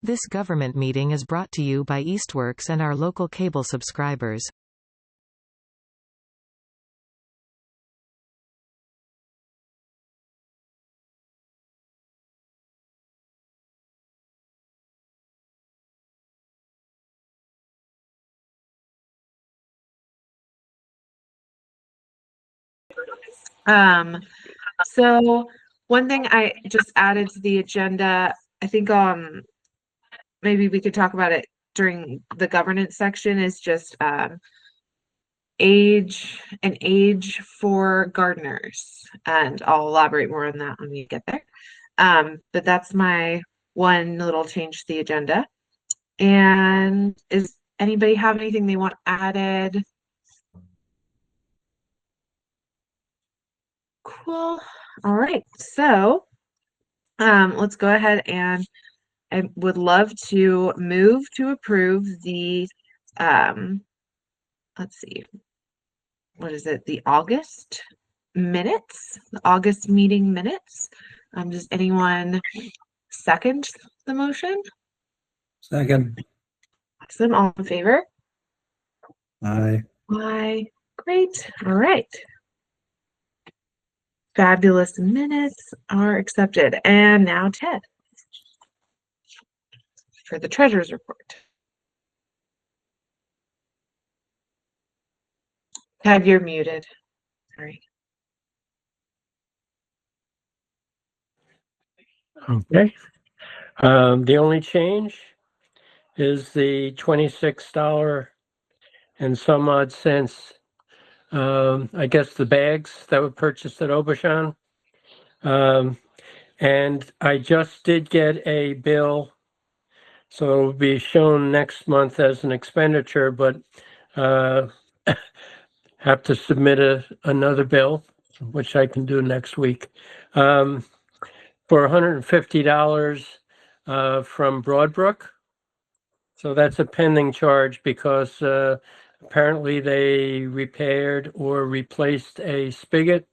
This government meeting is brought to you by Eastworks and our local cable subscribers. So one thing I just added to the agenda, I think maybe we could talk about it during the governance section, is just age for gardeners, and I'll elaborate more on that when we get there. But that's my one little change to the agenda. And is anybody have anything they want added? Cool. All right. So let's go ahead, and I would love to move to approve the let's see, what is it? The August minutes, the August meeting minutes. Does anyone second the motion? Second. Awesome. All in favor? Aye. Aye. Great. All right. Fabulous minutes are accepted. And now Ted for the treasurer's report. Ted, you're muted. Sorry. Okay. The only change is the $26 and some odd cents. I guess the bags that were purchased at Aubuchon. And I just did get a bill, so it will be shown next month as an expenditure, but have to submit another bill, which I can do next week, for $150 from Broadbrook. So that's a pending charge because apparently they repaired or replaced a spigot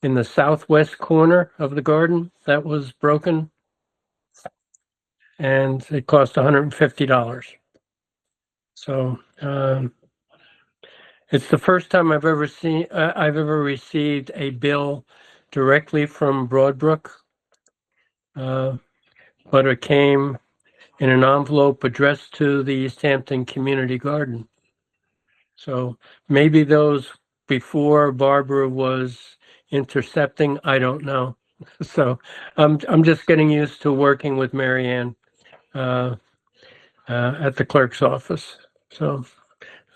in the southwest corner of the garden that was broken, and it cost $150. So it's the first time I've ever received a bill directly from Broadbrook, but it came in an envelope addressed to the Easthampton Community Garden. So maybe those before Barbara was intercepting, I don't know. So I'm just getting used to working with Mary Ann at the clerk's office. So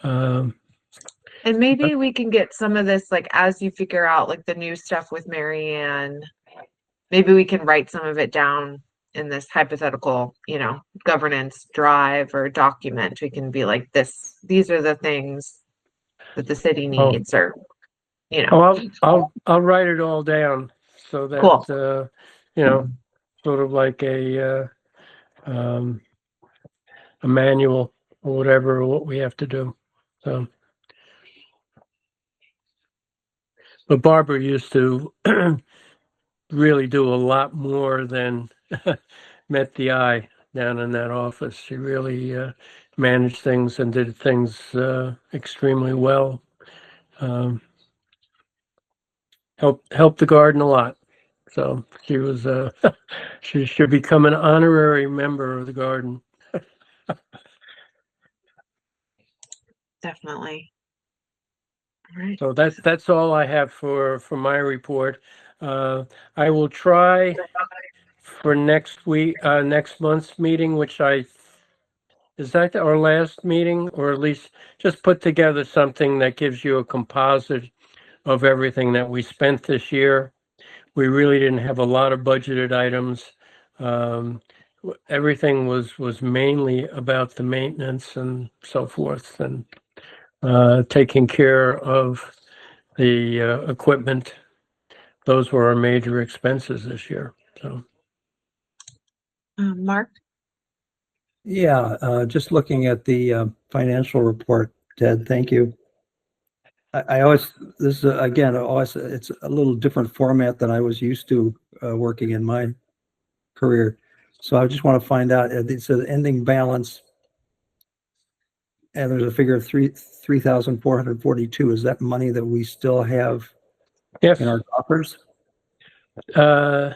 And maybe we can get some of this, like, as you figure out like the new stuff with Mary Ann, maybe we can write some of it down in this hypothetical, governance drive or document. We can be like, these are the things that the city needs, or I'll write it all down so that cool. Sort of like a manual or whatever, what we have to do. So, but Barbara used to really do a lot more than met the eye down in that office. She really managed things and did things extremely well. Helped the garden a lot. So she was she should become an honorary member of the garden. Definitely. All right. So that's all I have for my report. I will try for next month's meeting, which is that our last meeting, or at least just put together something that gives you a composite of everything that we spent this year. We really didn't have a lot of budgeted items. Everything was mainly about the maintenance and so forth, and taking care of the equipment. Those were our major expenses this year. So, Mark? Yeah, just looking at the financial report, Ted, thank you. I always, this again, it's a little different format than I was used to working in my career. So I just want to find out, it says ending balance, and there's a figure of 3,442. Is that money that we still have Yes. in our coffers? Uh,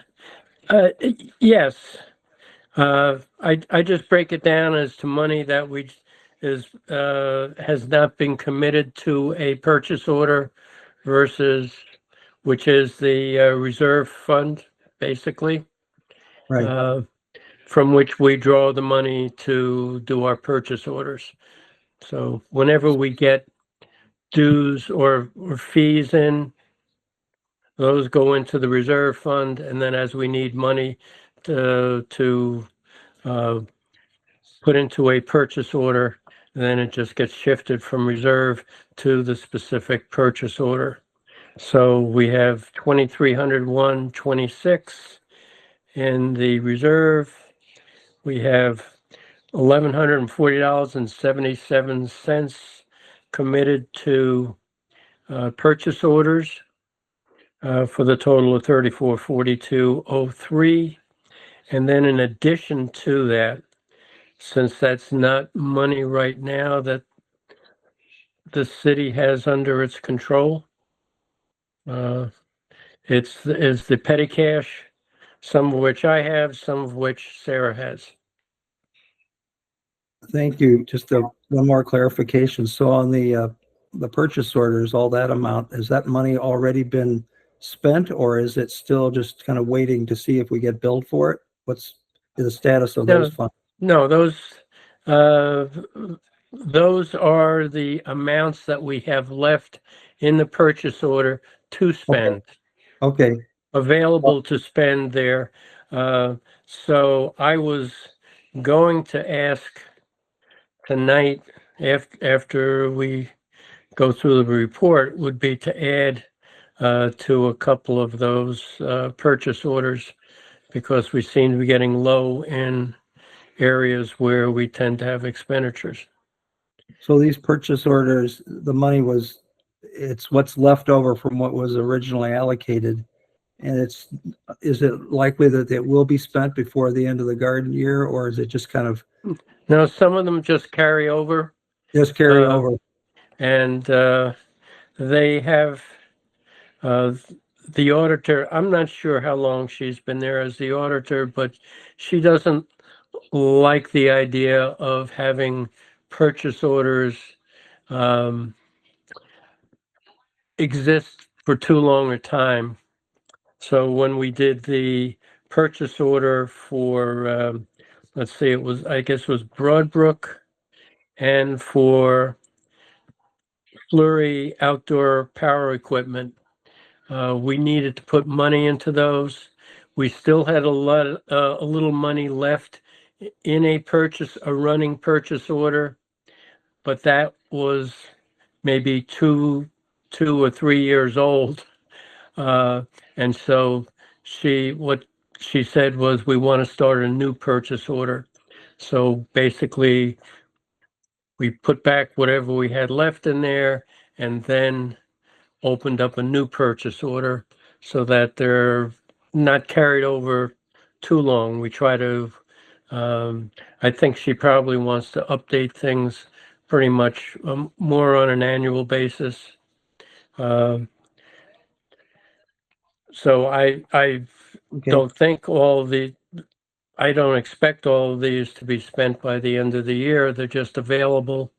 yes. I just break it down as to money that has not been committed to a purchase order versus, which is the reserve fund, basically, Right. from which we draw the money to do our purchase orders. So whenever we get dues or fees in, those go into the reserve fund, and then as we need money to put into a purchase order, then it just gets shifted from reserve to the specific purchase order. So we have 2,301.26 in the reserve. We have $1,140.77 committed to purchase orders for the total of 3442.03. And then in addition to that, since that's not money right now that the city has under its control, it's the petty cash, some of which I have, some of which Sarah has. Thank you. Just one more clarification. So on the purchase orders, all that amount, has that money already been spent, or is it still just kind of waiting to see if we get billed for it? What's the status of those funds? No, those are the amounts that we have left in the purchase order to spend, Okay, available to spend there. So I was going to ask tonight, after we go through the report, would be to add to a couple of those purchase orders, because we seem to be getting low in areas where we tend to have expenditures. so these purchase orders, it's what's left over from what was originally allocated. And is it likely that it will be spent before the end of the garden year, or is it just kind of Now, some of them just carry over, just carry over? and they have the auditor. I'm not sure how long she's been there as the auditor, but she doesn't like the idea of having purchase orders exist for too long a time. So when we did the purchase order for, let's see, I guess it was Broadbrook, and for Fleury outdoor power equipment, we needed to put money into those. We still had a little money left in a running purchase order, but that was maybe two or 3 years old. And so what she said was, we want to start a new purchase order. So basically, we put back whatever we had left in there, and then opened up a new purchase order so that they're not carried over too long. We try to, I think she probably wants to update things pretty much more on an annual basis. So I Okay, don't think I don't expect all of these to be spent by the end of the year. They're just available.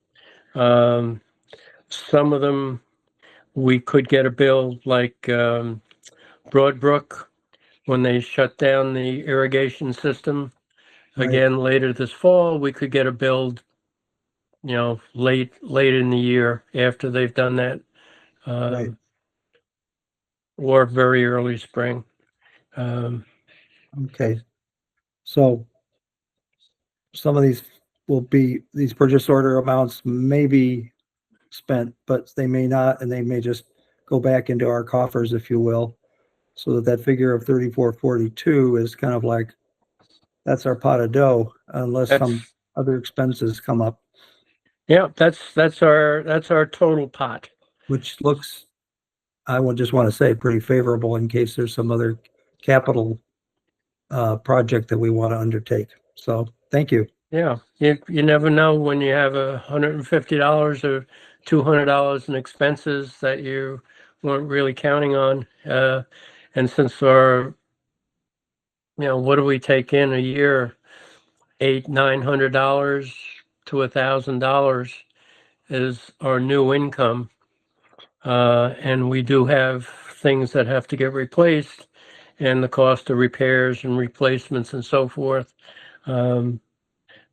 Some of them we could get a bill, like Broadbrook, when they shut down the irrigation system Right. again later this fall. We could get a bill, late in the year after they've done that, Right. or very early spring. Okay. So some of these purchase order amounts may be spent, but they may not, and they may just go back into our coffers, if you will. So that figure of 3442 is kind of like, that's our pot of dough, unless some That's other expenses come up, Yeah, that's our total pot. which looks, I would just want to say, pretty favorable in case there's some other capital project that we want to undertake. So thank you. Yeah, you never know when you have $150 or $200 in expenses that you weren't really counting on. And since our, what do we take in a year? $900 to $1,000 is our new income. And we do have things that have to get replaced, and the cost of repairs and replacements and so forth.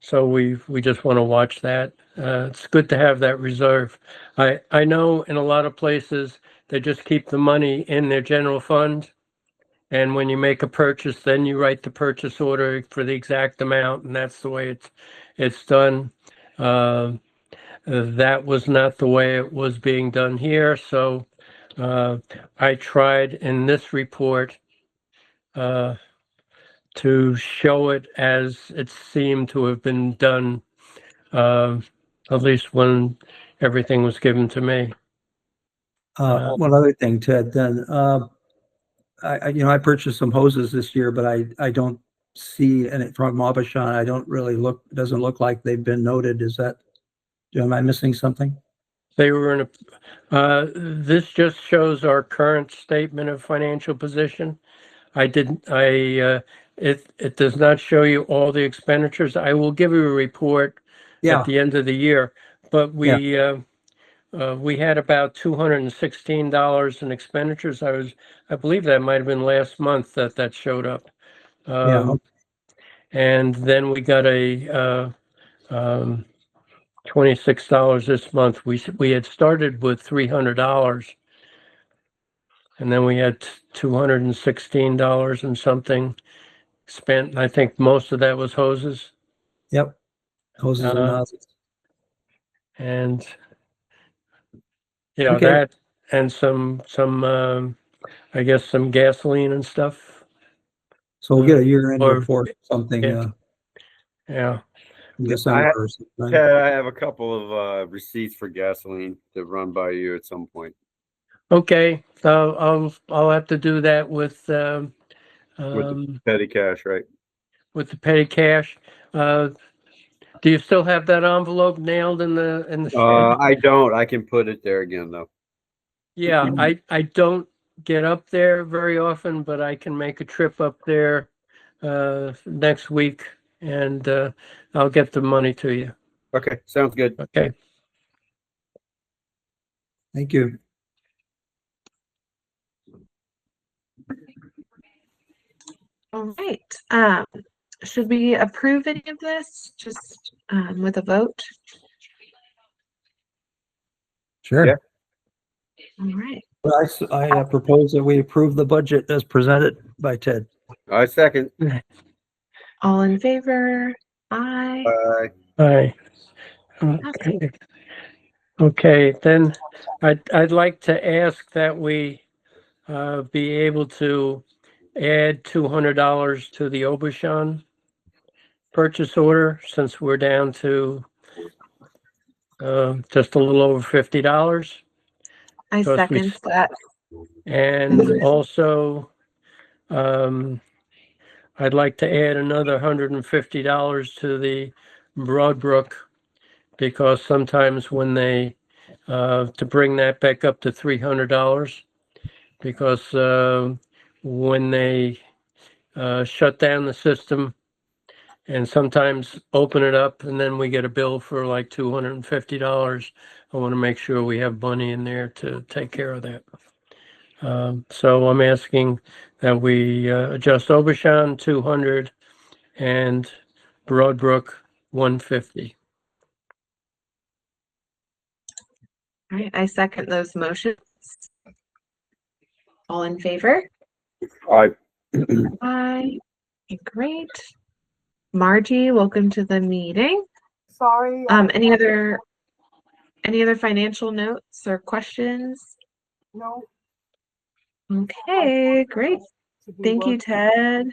So we just want to watch that. It's good to have that reserve. I know in a lot of places they just keep the money in their general fund, and when you make a purchase, then you write the purchase order for the exact amount, and that's the way it's done. That was not the way it was being done here, so I tried in this report to show it as it seemed to have been done, at least when everything was given to me. One other thing, Ted, then, I purchased some hoses this year, but I don't see any from Aubuchon. I don't really it doesn't look like they've been noted. Am I missing something? They were in this just shows our current statement of financial position. It does not show you all the expenditures. I will give you a report Yeah, at the end of the year, but we had about $216 in expenditures. I believe that might have been last month that showed up. yeah. And then we got a $26 this month. We had started with $300, and then we had $216 and something spent. And I think most of that was hoses. Yep. Hoses and nozzles. And Okay. that and some I guess some gasoline and stuff. So we'll get a year-end Or- report, something, Yeah. in December or something. Yeah, I have a couple of receipts for gasoline to run by you at some point. Okay. So I'll have to do that with Petty cash, right? with the petty cash. Do you still have that envelope nailed in the shed? I don't. I can put it there again though. Yeah, I don't get up there very often, but I can make a trip up there next week, and I'll get the money to you. Okay, sounds good. Okay. Thank you. All right. Should we approve any of this just with a vote? Sure. Yeah. All right. I propose that we approve the budget as presented by Ted. I second. All in favor? Aye. Aye. Okay. Okay, then I'd like to ask that we be able to add $200 to the Aubuchon purchase order, since we're down to just a little over $50. I Because second that. And also, I'd like to add another $150 to the Broadbrook, because sometimes when they, to bring that back up to $300, because when they shut down the system and sometimes open it up and then we get a bill for like $250, I want to make sure we have money in there to take care of that. So I'm asking that we adjust Aubuchon 200 and Broadbrook 150. All right. I second those motions. All in favor? Aye. Aye. Great. Margie, welcome to the meeting. Sorry. Any other financial notes or questions? No. Okay, great. Thank you, Ted.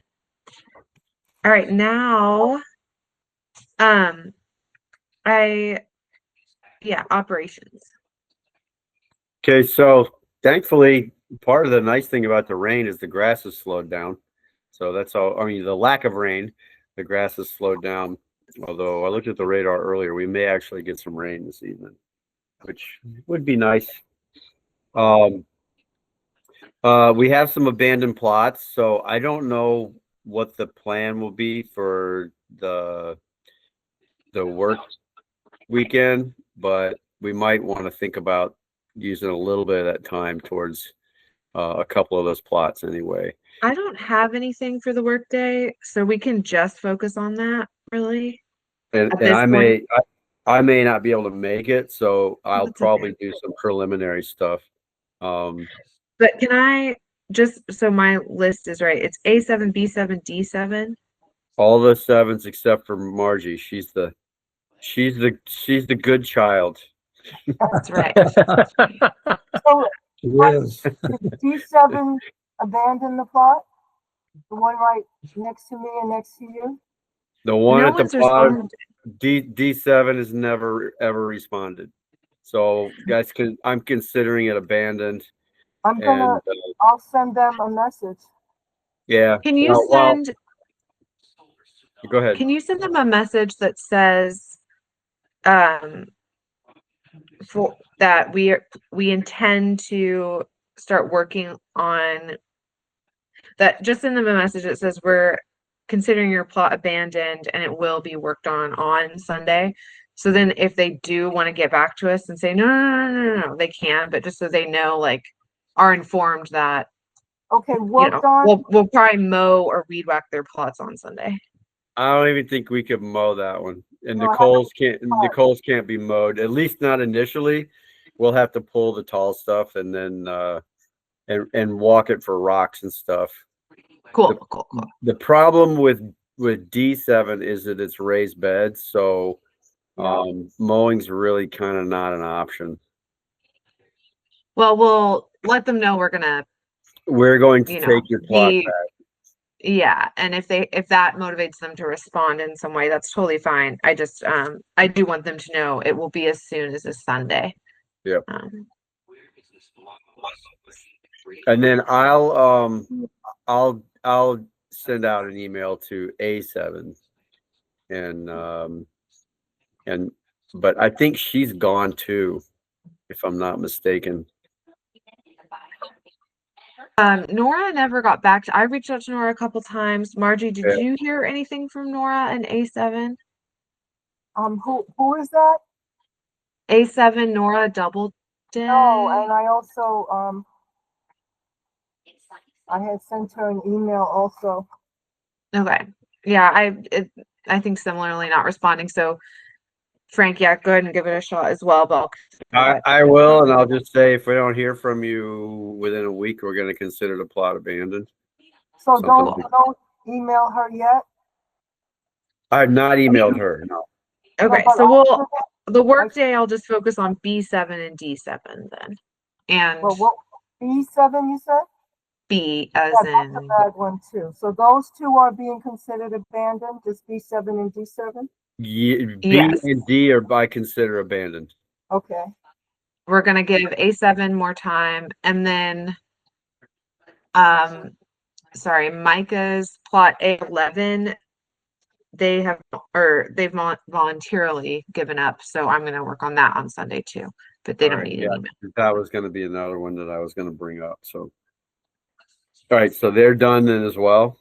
All right, now, operations. Okay, so thankfully, part of the nice thing about the rain is the grass has slowed down. So that's all. I mean, the lack of rain, the grass has slowed down. Although I looked at the radar earlier, we may actually get some rain this evening, which would be nice. We have some abandoned plots, so I don't know what the plan will be for the work weekend, but we might want to think about using a little bit of that time towards a couple of those plots anyway. I don't have anything for the workday, so we can just focus on that, really. And At this point? I may not be able to make it, so I'll That's probably okay. do some preliminary stuff. But can I just, so my list is right, it's A7, B7, D7. All the sevens except for Margie. She's the good child. That's right. So It is. D7 abandon the plot? The one right next to me and next to you? The one No at the one's bottom, responded. D7 has never ever responded. So guys, I'm considering it abandoned. I'm And gonna, I'll send them a message. yeah. Can you Well, send, go ahead. can you send them a message that says, for that we intend to start working on that? Just send them a message that says we're considering your plot abandoned and it will be worked on Sunday. So then if they do want to get back to us and say no, they can, but just so they know, like, are informed that, Okay, you worked know, on, we'll probably mow or weed whack their plots on Sunday. I don't even think we could mow that one. And No, I Nicole's can't be mowed, at least not initially. We'll have to pull the tall stuff and then and walk it for rocks and stuff. Cool. The problem with D7 is that it's raised beds, so mowing's really kind of not an option. Well, we'll let them know we're gonna, We're going to you know, take your plot be, back. yeah, and if that motivates them to respond in some way, that's totally fine. I just I do want them to know it will be as soon as this Sunday. Yep. And then I'll send out an email to A7 and but I think she's gone too, if I'm not mistaken. Nora never got back I reached out to Nora a couple times. Margie, did Yeah. you hear anything from Nora and A7? who is that? A7 Nora Doubleday. No, and I also, I had sent her an email also. Okay. Yeah, I think similarly not responding. So Frank, yeah, go ahead and give it a shot as well. But I will, and I'll just say if we don't hear from you within a week, we're going to consider the plot abandoned. So Something don't like- email her yet? I have not emailed her. No. okay, No, but so the workday I'll just focus on B7 and D7 then. And Well, what, B7 you said? B as Yeah, that's a in, bad one too. So those two are being considered abandoned, just B7 and D7? B Yes. and D are I consider abandoned. Okay. we're gonna give A7 more time, and then sorry, Micah's plot A11, they've voluntarily given up, so I'm gonna work on that on Sunday too. But they don't need an email. That was going to be another one that I was going to bring up. So, all right, so they're done then as well.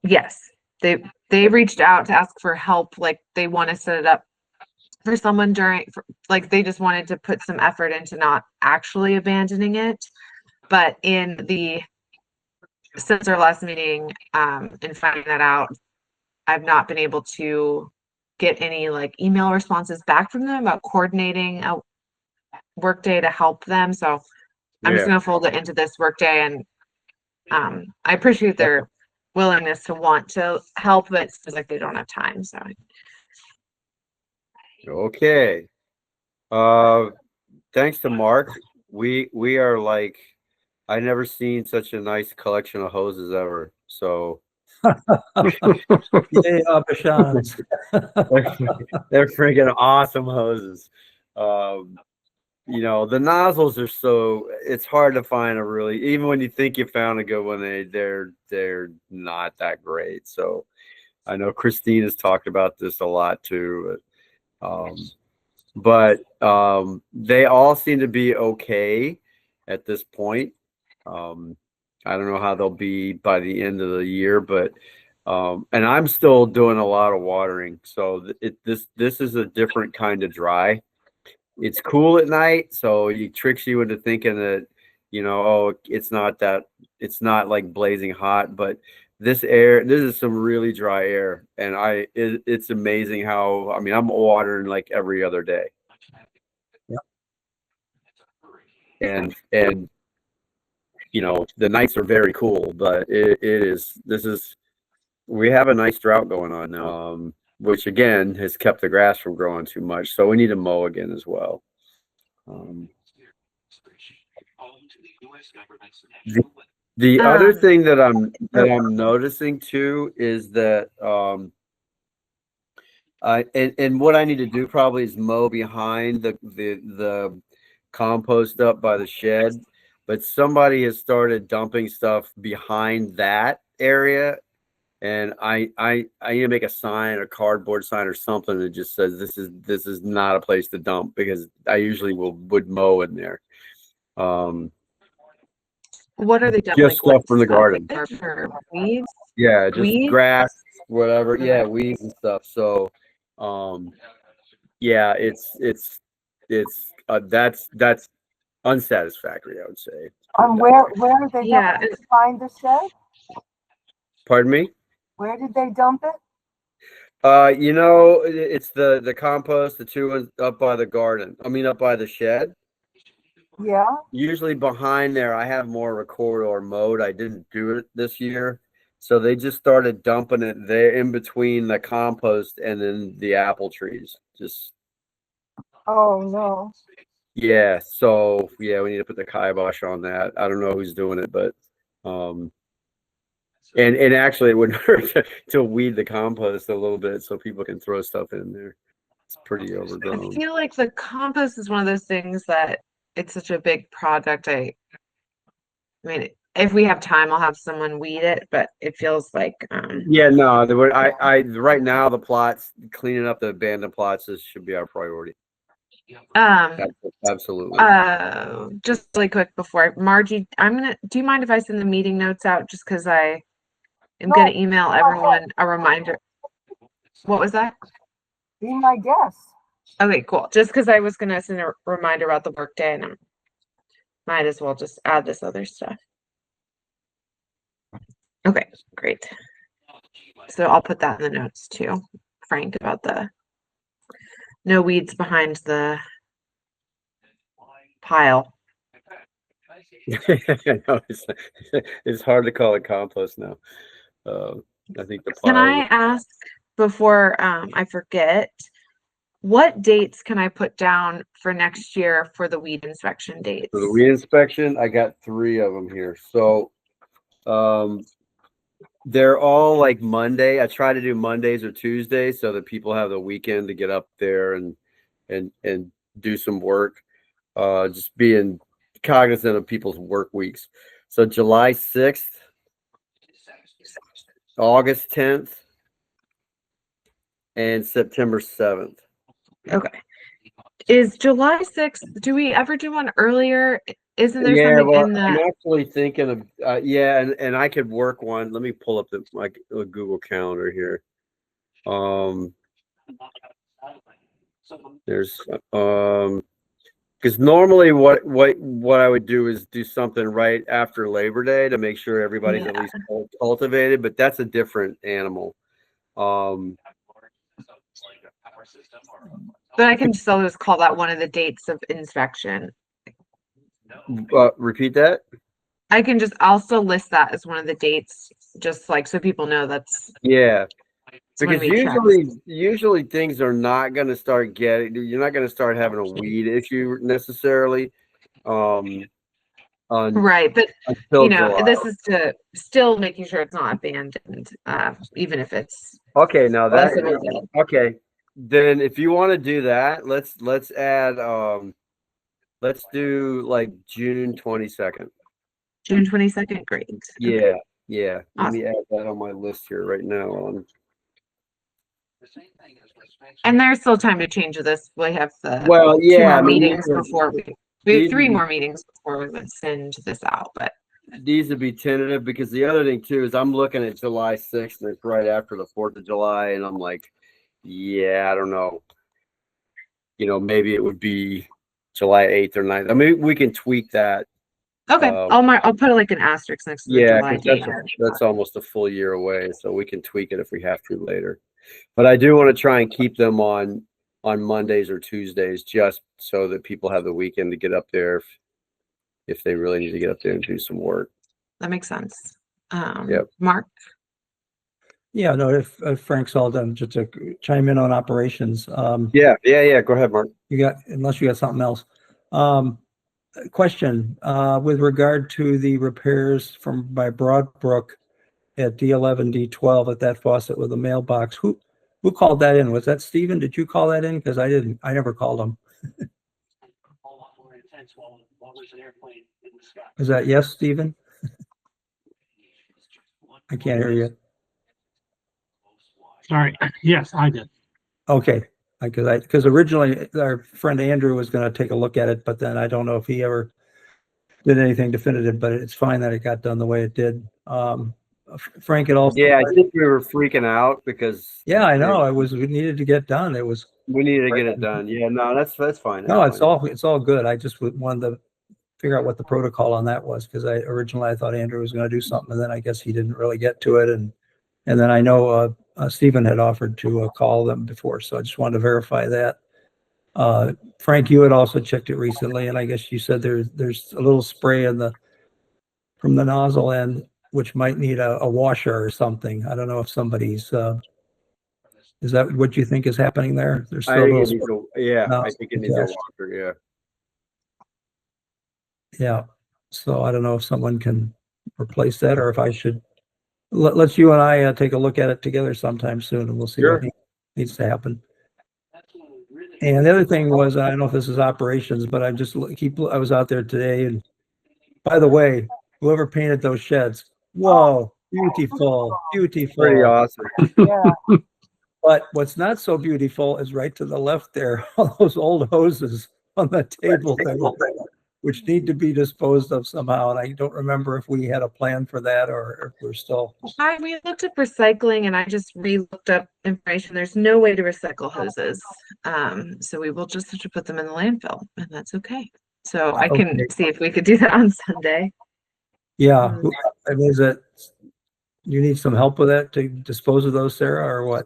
Yes, they reached out to ask for help, like they want to set it up for someone like they just wanted to put some effort into not actually abandoning it. But since our last meeting, and finding that out, I've not been able to get any like email responses back from them about coordinating a workday to help them. So I'm just gonna fold it into this workday, and I appreciate their willingness to want to help, but it seems like they don't have time. So Okay. Thanks to Mark. We are like, I never seen such a nice collection of hoses ever. So Yay, Abishans. they're freaking awesome hoses. you know, the nozzles are so, it's hard to find a really, even when you think you found a good one, they're not that great. So I know Christine has talked about this a lot too. But they all seem to be okay at this point. I don't know how they'll be by the end of the year, but and I'm still doing a lot of watering. So this is a different kind of dry. It's cool at night, so it tricks you into thinking that, you know, oh, it's not like blazing hot, but this is some really dry air, and it's amazing how, I mean, I'm watering like every other day. And you know, the nights are very cool, but we have a nice drought going on now, which again has kept the grass from growing too much. So we need to mow again as well. The other thing that I'm noticing too is that and what I need to do probably is mow behind the compost up by the shed, but somebody has started dumping stuff behind that area, and I need to make a sign, a cardboard sign or something that just says this is not a place to dump, because I usually would mow in there. What are they dumping? Just stuff from the garden. For weeds? Yeah, just Weeds? grass, whatever. Yeah, weeds and stuff. So, yeah, that's unsatisfactory, I would say. Where are they dumping it? Behind the shed? Pardon me? Where did they dump it? You know, it's the compost, the two ones up by the garden. I mean, up by the shed. Yeah. Usually behind there, I have more of a corridor mode. I didn't do it this year. So they just started dumping it there in between the compost and then the apple trees. Just. Oh, no. Yeah. So, yeah, we need to put the kibosh on that. I don't know who's doing it, but, and actually it wouldn't hurt to weed the compost a little bit so people can throw stuff in there. It's pretty overgrown. I feel like the compost is one of those things that it's such a big project. I mean, if we have time, I'll have someone weed it, but it feels like yeah, no, I right now the plots, cleaning up the abandoned plots should be our priority. Absolutely. Just really quick before Margie, do you mind if I send the meeting notes out, just because I am gonna email everyone a reminder? What was that? Be my guest. Okay, cool. Just because I was gonna send a reminder about the workday, and I might as well just add this other stuff. Okay, great. So I'll put that in the notes too, Frank, about the no weeds behind the pile. It's hard to call it compost now. I think the Can pile. I ask before I forget, what dates can I put down for next year for the weed inspection dates? For the weed inspection, I got 3 of them here. So they're all like Monday. I try to do Mondays or Tuesdays so that people have the weekend to get up there and do some work. Just being cognizant of people's work weeks. So July 6th, August 10th, and September 7th. Okay. Is July 6th, do we ever do one earlier? Isn't there something well, in I'm the actually thinking of and I could work one. Let me pull up the Google Calendar here. There's because normally what I would do is do something right after Labor Day to make sure everybody's at least cultivated, but that's a different animal. But I can still just call that one of the dates of inspection. Repeat that. I'll still list that as one of the dates, just like so people know that's. Yeah. Because usually things are not going to start you're not going to start having a weed issue necessarily. Right, but you know, July. This is to still making sure it's not abandoned, even if it's okay. Now okay. Then if you want to do that, let's add Let's do like June 22nd. June 22nd, great. Yeah, yeah. Let Awesome. me add that on my list here right now. And there's still time to change this. We have the Well, two yeah, more I mean, meetings before we have these 3 would more meetings before we would send this out, but these would be tentative because the other thing too is I'm looking at July 6th and it's right after the 4th of July, and I'm like, yeah, I don't know. Maybe it would be July 8th or 9th. I mean, we can tweak that. okay. Um, I'll put like an asterisk next to the Yeah, July 'cause date. that's almost a full year away, so we can tweak it if we have to later. But I do want to try and keep them on Mondays or Tuesdays, just so that people have the weekend to get up there if they really need to get up there and do some work. That makes sense. Yep. Mark? Yeah, no, if Frank's all done, just to chime in on operations. Yeah. Go ahead, Mark. Unless you got something else. Question, with regard to the repairs by Broadbrook at D11, D12 at that faucet with the mailbox, who called that in? Was that Stephen? Did you call that in? Because I never called him. Is that yes, Stephen? I can't hear you. Sorry. Yes, I did. Okay, because originally our friend Andrew was going to take a look at it, but then I don't know if he ever did anything definitive, but it's fine that it got done the way it did. Frank, it also. Yeah, I think we were freaking out because. Yeah, I know. We needed to get done. We needed to get it done. Yeah, no, that's fine. No, it's all good. I just wanted to figure out what the protocol on that was, because originally I thought Andrew was going to do something, and then I guess he didn't really get to it, and then I know Stephen had offered to call them before, so I just wanted to verify that. Frank, you had also checked it recently, and I guess you said there's a little spray from the nozzle end, which might need a washer or something. I don't know if somebody's. Is that what you think is happening there? There's still a little. I think it needs a washer. Yeah. Yeah. So I don't know if someone can replace that, or if I should. Let's you and I take a look at it together sometime soon, and we'll see what needs to happen. And the other thing was, I don't know if this is operations, but I was out there today, and by the way, whoever painted those sheds, whoa, beautiful. Pretty awesome. Yeah. But what's not so beautiful is right to the left there, all those old hoses on the table there, which need to be disposed of somehow. And I don't remember if we had a plan for that, or if we're still. We looked at recycling, and I just re-looked up information. There's no way to recycle hoses. So we will just have to put them in the landfill, and that's okay. So I can see if we could do that on Sunday. Yeah. I mean, you need some help with that to dispose of those, Sarah, or what?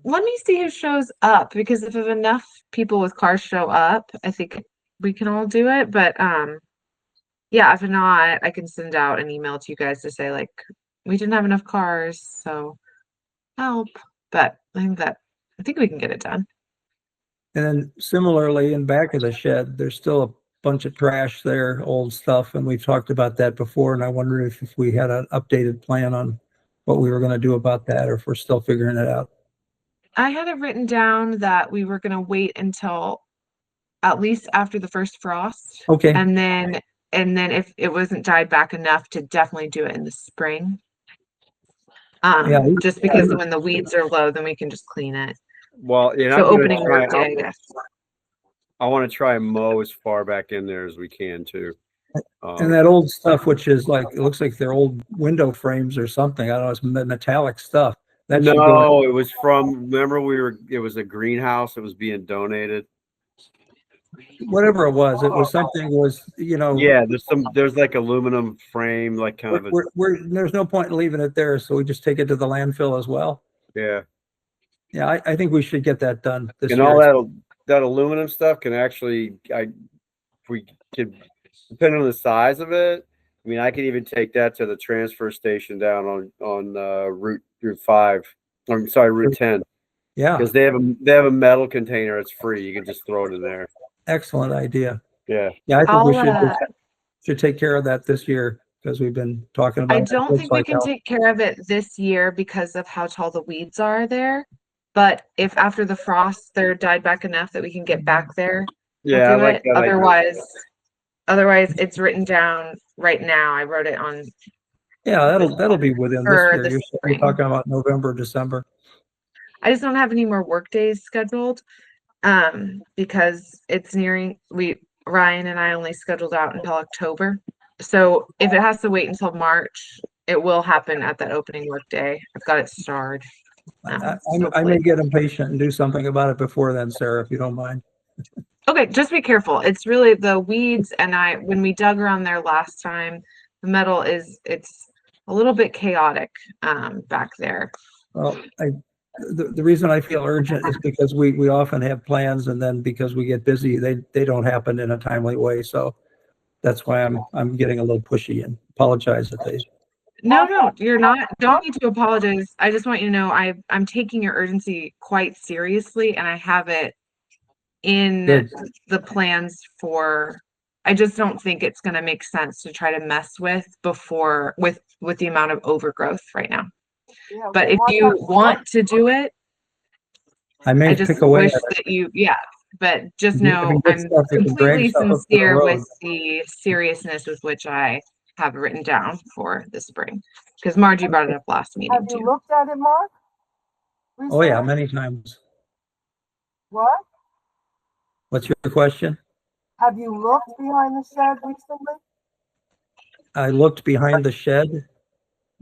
Let me see who shows up, because if enough people with cars show up, I think we can all do it. But yeah, if not, I can send out an email to you guys to say, like, we didn't have enough cars, so help. But I think we can get it done. And then similarly, in back of the shed, there's still a bunch of trash there, old stuff, and we've talked about that before. And I wonder if we had an updated plan on what we were going to do about that, or if we're still figuring it out. I had it written down that we were going to wait until at least after the first frost. Okay. And then if it wasn't died back enough, to definitely do it in the spring. Just because when the weeds are low, then we can just clean it. Well, so opening work day, I guess. I want to try and mow as far back in there as we can too. And that old stuff, which is like, it looks like they're old window frames or something. I don't know, it's metallic stuff. It was from, remember it was a greenhouse that was being donated. Whatever it was something Yeah, there's like aluminum frame, like kind of there's no point in leaving it there, so we just take it to the landfill as well. Yeah. Yeah, I think we should get that done this year. And all that aluminum stuff can actually, we could, depending on the size of it, I mean, I could even take that to the transfer station down on Route 5. I'm sorry, Route 10. Yeah, because they have a metal container. It's free. You can just throw it in there. Excellent idea. Yeah. Yeah, I think we should take care of that this year, because we've been talking about. I don't think we can take care of it this year because of how tall the weeds are there. But if after the frost they're died back enough that we can get back there, Yeah, I I'll do like it. that idea. Otherwise it's written down right now. I wrote it on Yeah, that'll be within this for year. the You're spring. talking about November, December. I just don't have any more work days scheduled. Because it's nearing, Ryan and I only scheduled out until October. So if it has to wait until March, it will happen at that opening work day. I've got it starred. I may get impatient and do something about it before then, Sarah, if you don't mind. Okay, just be careful. It's really the weeds, and when we dug around there last time, the metal it's a little bit chaotic back there. Well, the reason I feel urgent is because we often have plans, and then because we get busy, they don't happen in a timely way. So that's why I'm getting a little pushy, and apologize if they. No, you're not. Don't need to apologize. I just want you to know I'm taking your urgency quite seriously, and I have it in Good. the plans for. I just don't think it's going to make sense to try to mess with with the amount of overgrowth right now. Yeah, But well, if Mark, you want to do it, I I may just pick away wish at it. that yeah. But just If know you get I'm stuff that can drag completely stuff up to the sincere road. with the seriousness with which I have written down for the spring. Because Margie brought it up last meeting have you too. looked at it, Mark? Oh yeah, Recently? many times. What? What's your question? Have you looked behind the shed recently? I looked behind the shed.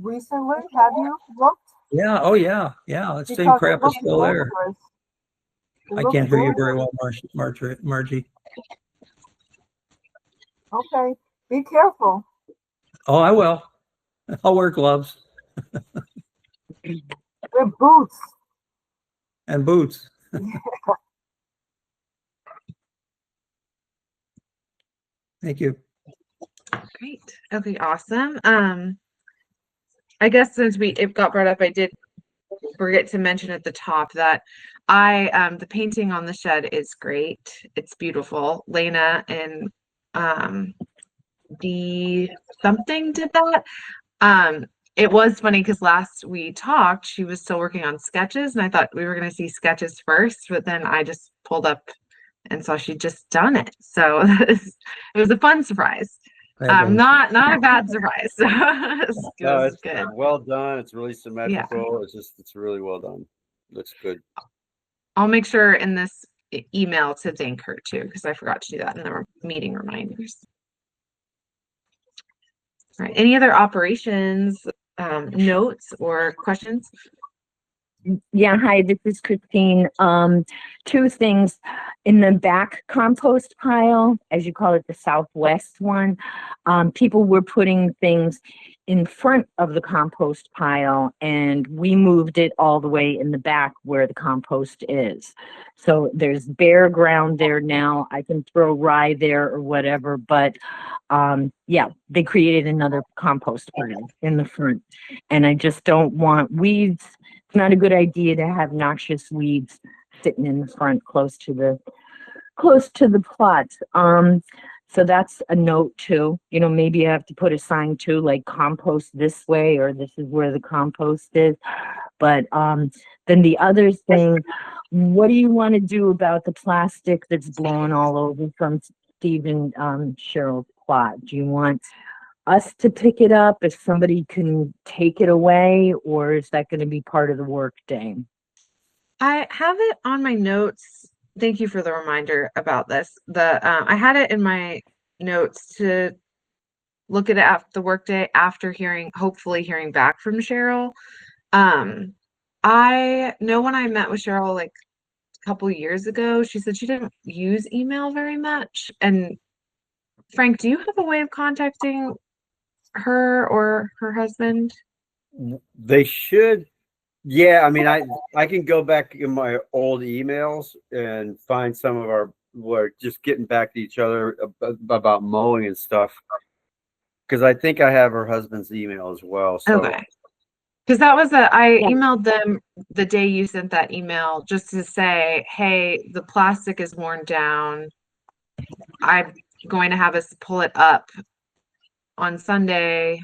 Recently? Have you looked? Yeah. Oh yeah. Yeah. That same Because it crap is looks still there. dangerous. It I looks can't hear you dangerous. very well, Margie. Okay, be careful. Oh, I will. I'll wear gloves Wear boots. and boots. Thank you. Great. Okay, awesome. I guess since it got brought up, I did forget to mention at the top that the painting on the shed is great. It's beautiful. Lena and D something did that. It was funny because last we talked, she was still working on sketches, and I thought we were going to see sketches first, but then I just pulled up and saw she'd just done it. So it was a fun surprise. Not a bad surprise. It No, was it's good. well done. It's really Yeah. symmetrical. It's really well done. Looks good. I'll make sure in this email to thank her too, because I forgot to do that in the meeting reminders. All right. Any other operations notes or questions? Yeah, hi, this is Christine. Two things. In the back compost pile, as you call it, the southwest one, people were putting things in front of the compost pile, and we moved it all the way in the back where the compost is. So there's bare ground there now. I can throw rye there or whatever, but yeah, they created another compost pile in the front, and I just don't want weeds. It's not a good idea to have noxious weeds sitting in the front close to the plots. So that's a note too. You know, maybe you have to put a sign too, like compost this way, or this is where the compost is. But then the other thing, what do you want to do about the plastic that's blowing all over from Steve and Cheryl's plot? Do you want us to pick it up if somebody can take it away, or is that going to be part of the work day? I have it on my notes. Thank you for the reminder about this. I had it in my notes to look at it after the workday after hopefully hearing back from Cheryl. I know when I met with Cheryl like a couple years ago, she said she didn't use email very much. And Frank, do you have a way of contacting her or her husband? They should. Yeah, I mean, I can go back in my old emails and find some of we're just getting back to each other about mowing and stuff. Because I think I have her husband's email as well. So Okay. Because that was I Yeah. emailed them the day you sent that email just to say, hey, the plastic is worn down. I'm going to have us pull it up on Sunday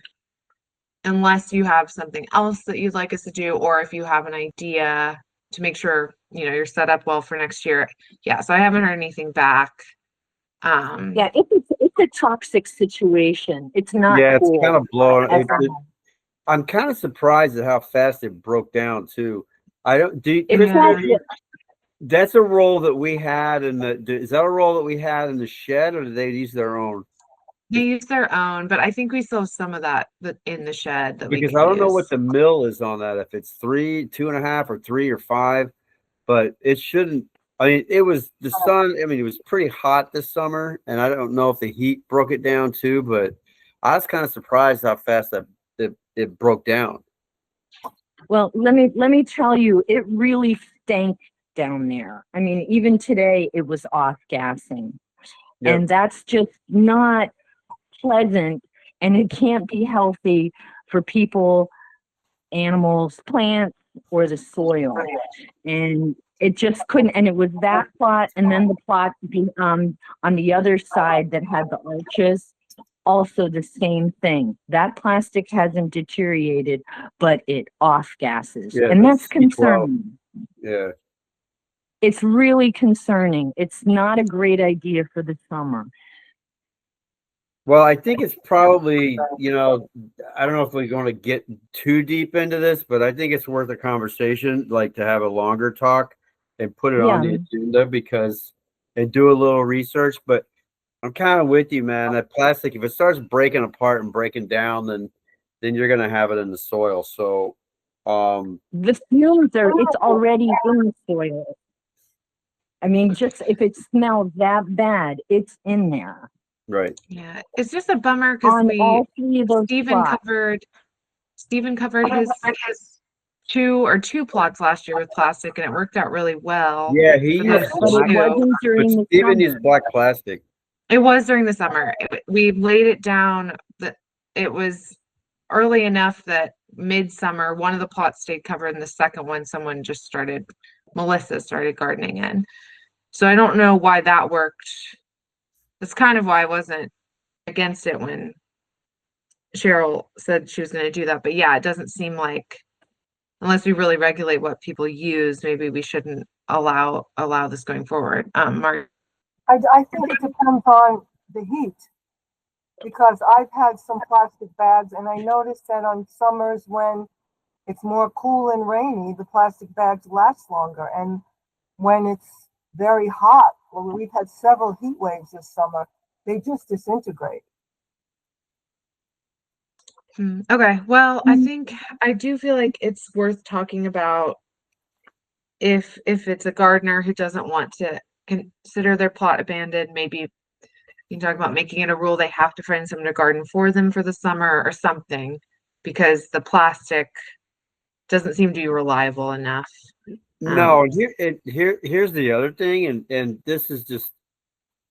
unless you have something else that you'd like us to do, or if you have an idea to make sure, you're set up well for next year. Yeah, so I haven't heard anything back. Yeah, it's a toxic situation. It's not Yeah, it's cool. kind of blowing. at all. I'm kind of surprised at how fast it broke down too. I don't do It's Christy, not, that's a roll that we had in is that a roll that we had in the shed, or did they use their own? They use their own, but I think we still have some of that in the shed that we Because can I don't know what use. the mill is on that, if it's 3, 2.5, or 3 or 5, but it shouldn't. I mean, it was the sun. I mean, it was pretty hot this summer, and I don't know if the heat broke it down too, but I was kind of surprised how fast that it broke down. well, let me tell you, it really stank down there. I mean, even today it was off gassing. Yep. And that's just not pleasant, and it can't be healthy for people, animals, plants, or the soil. And it just couldn't, and it was that plot and then the plot on the other side that had the arches, also the same thing. That plastic hasn't deteriorated, but it off gases. Yeah, And that's C12. concerning. Yeah. It's really concerning. It's not a great idea for the summer. Well, I think it's probably, I don't know if we're going to get too deep into this, but I think it's worth a conversation, like to have a longer talk and put it on the agenda and do a little research. But I'm kind of with you, man. That plastic, if it starts breaking apart and breaking down, then you're going to have it in the soil. So, The fumes it's already in the soil. I mean, just if it smells that bad, it's in there. right. Yeah, it's just a bummer because On all three of those plots. Stephen covered his two plots last year with plastic, and it worked out really well. Yeah, he for used those But it two. wasn't during the Steven summer. used black plastic. It was during the summer. We laid it down that it was early enough that midsummer, one of the plots stayed covered, and the second one, Melissa started gardening in. So I don't know why that worked. That's kind of why I wasn't against it when Cheryl said she was going to do that. But yeah, it doesn't seem like, unless we really regulate what people use, maybe we shouldn't allow this going forward. Mark. I think it depends on the heat, because I've had some plastic bags, and I noticed that on summers when it's more cool and rainy, the plastic bags last longer. And when it's very hot, well, we've had several heat waves this summer, they just disintegrate. Okay, well, I do feel like it's worth talking about if it's a gardener who doesn't want to consider their plot abandoned, maybe you can talk about making it a rule they have to find someone to garden for them for the summer or something, because the plastic doesn't seem to be reliable enough. No, here's the other thing, and this is just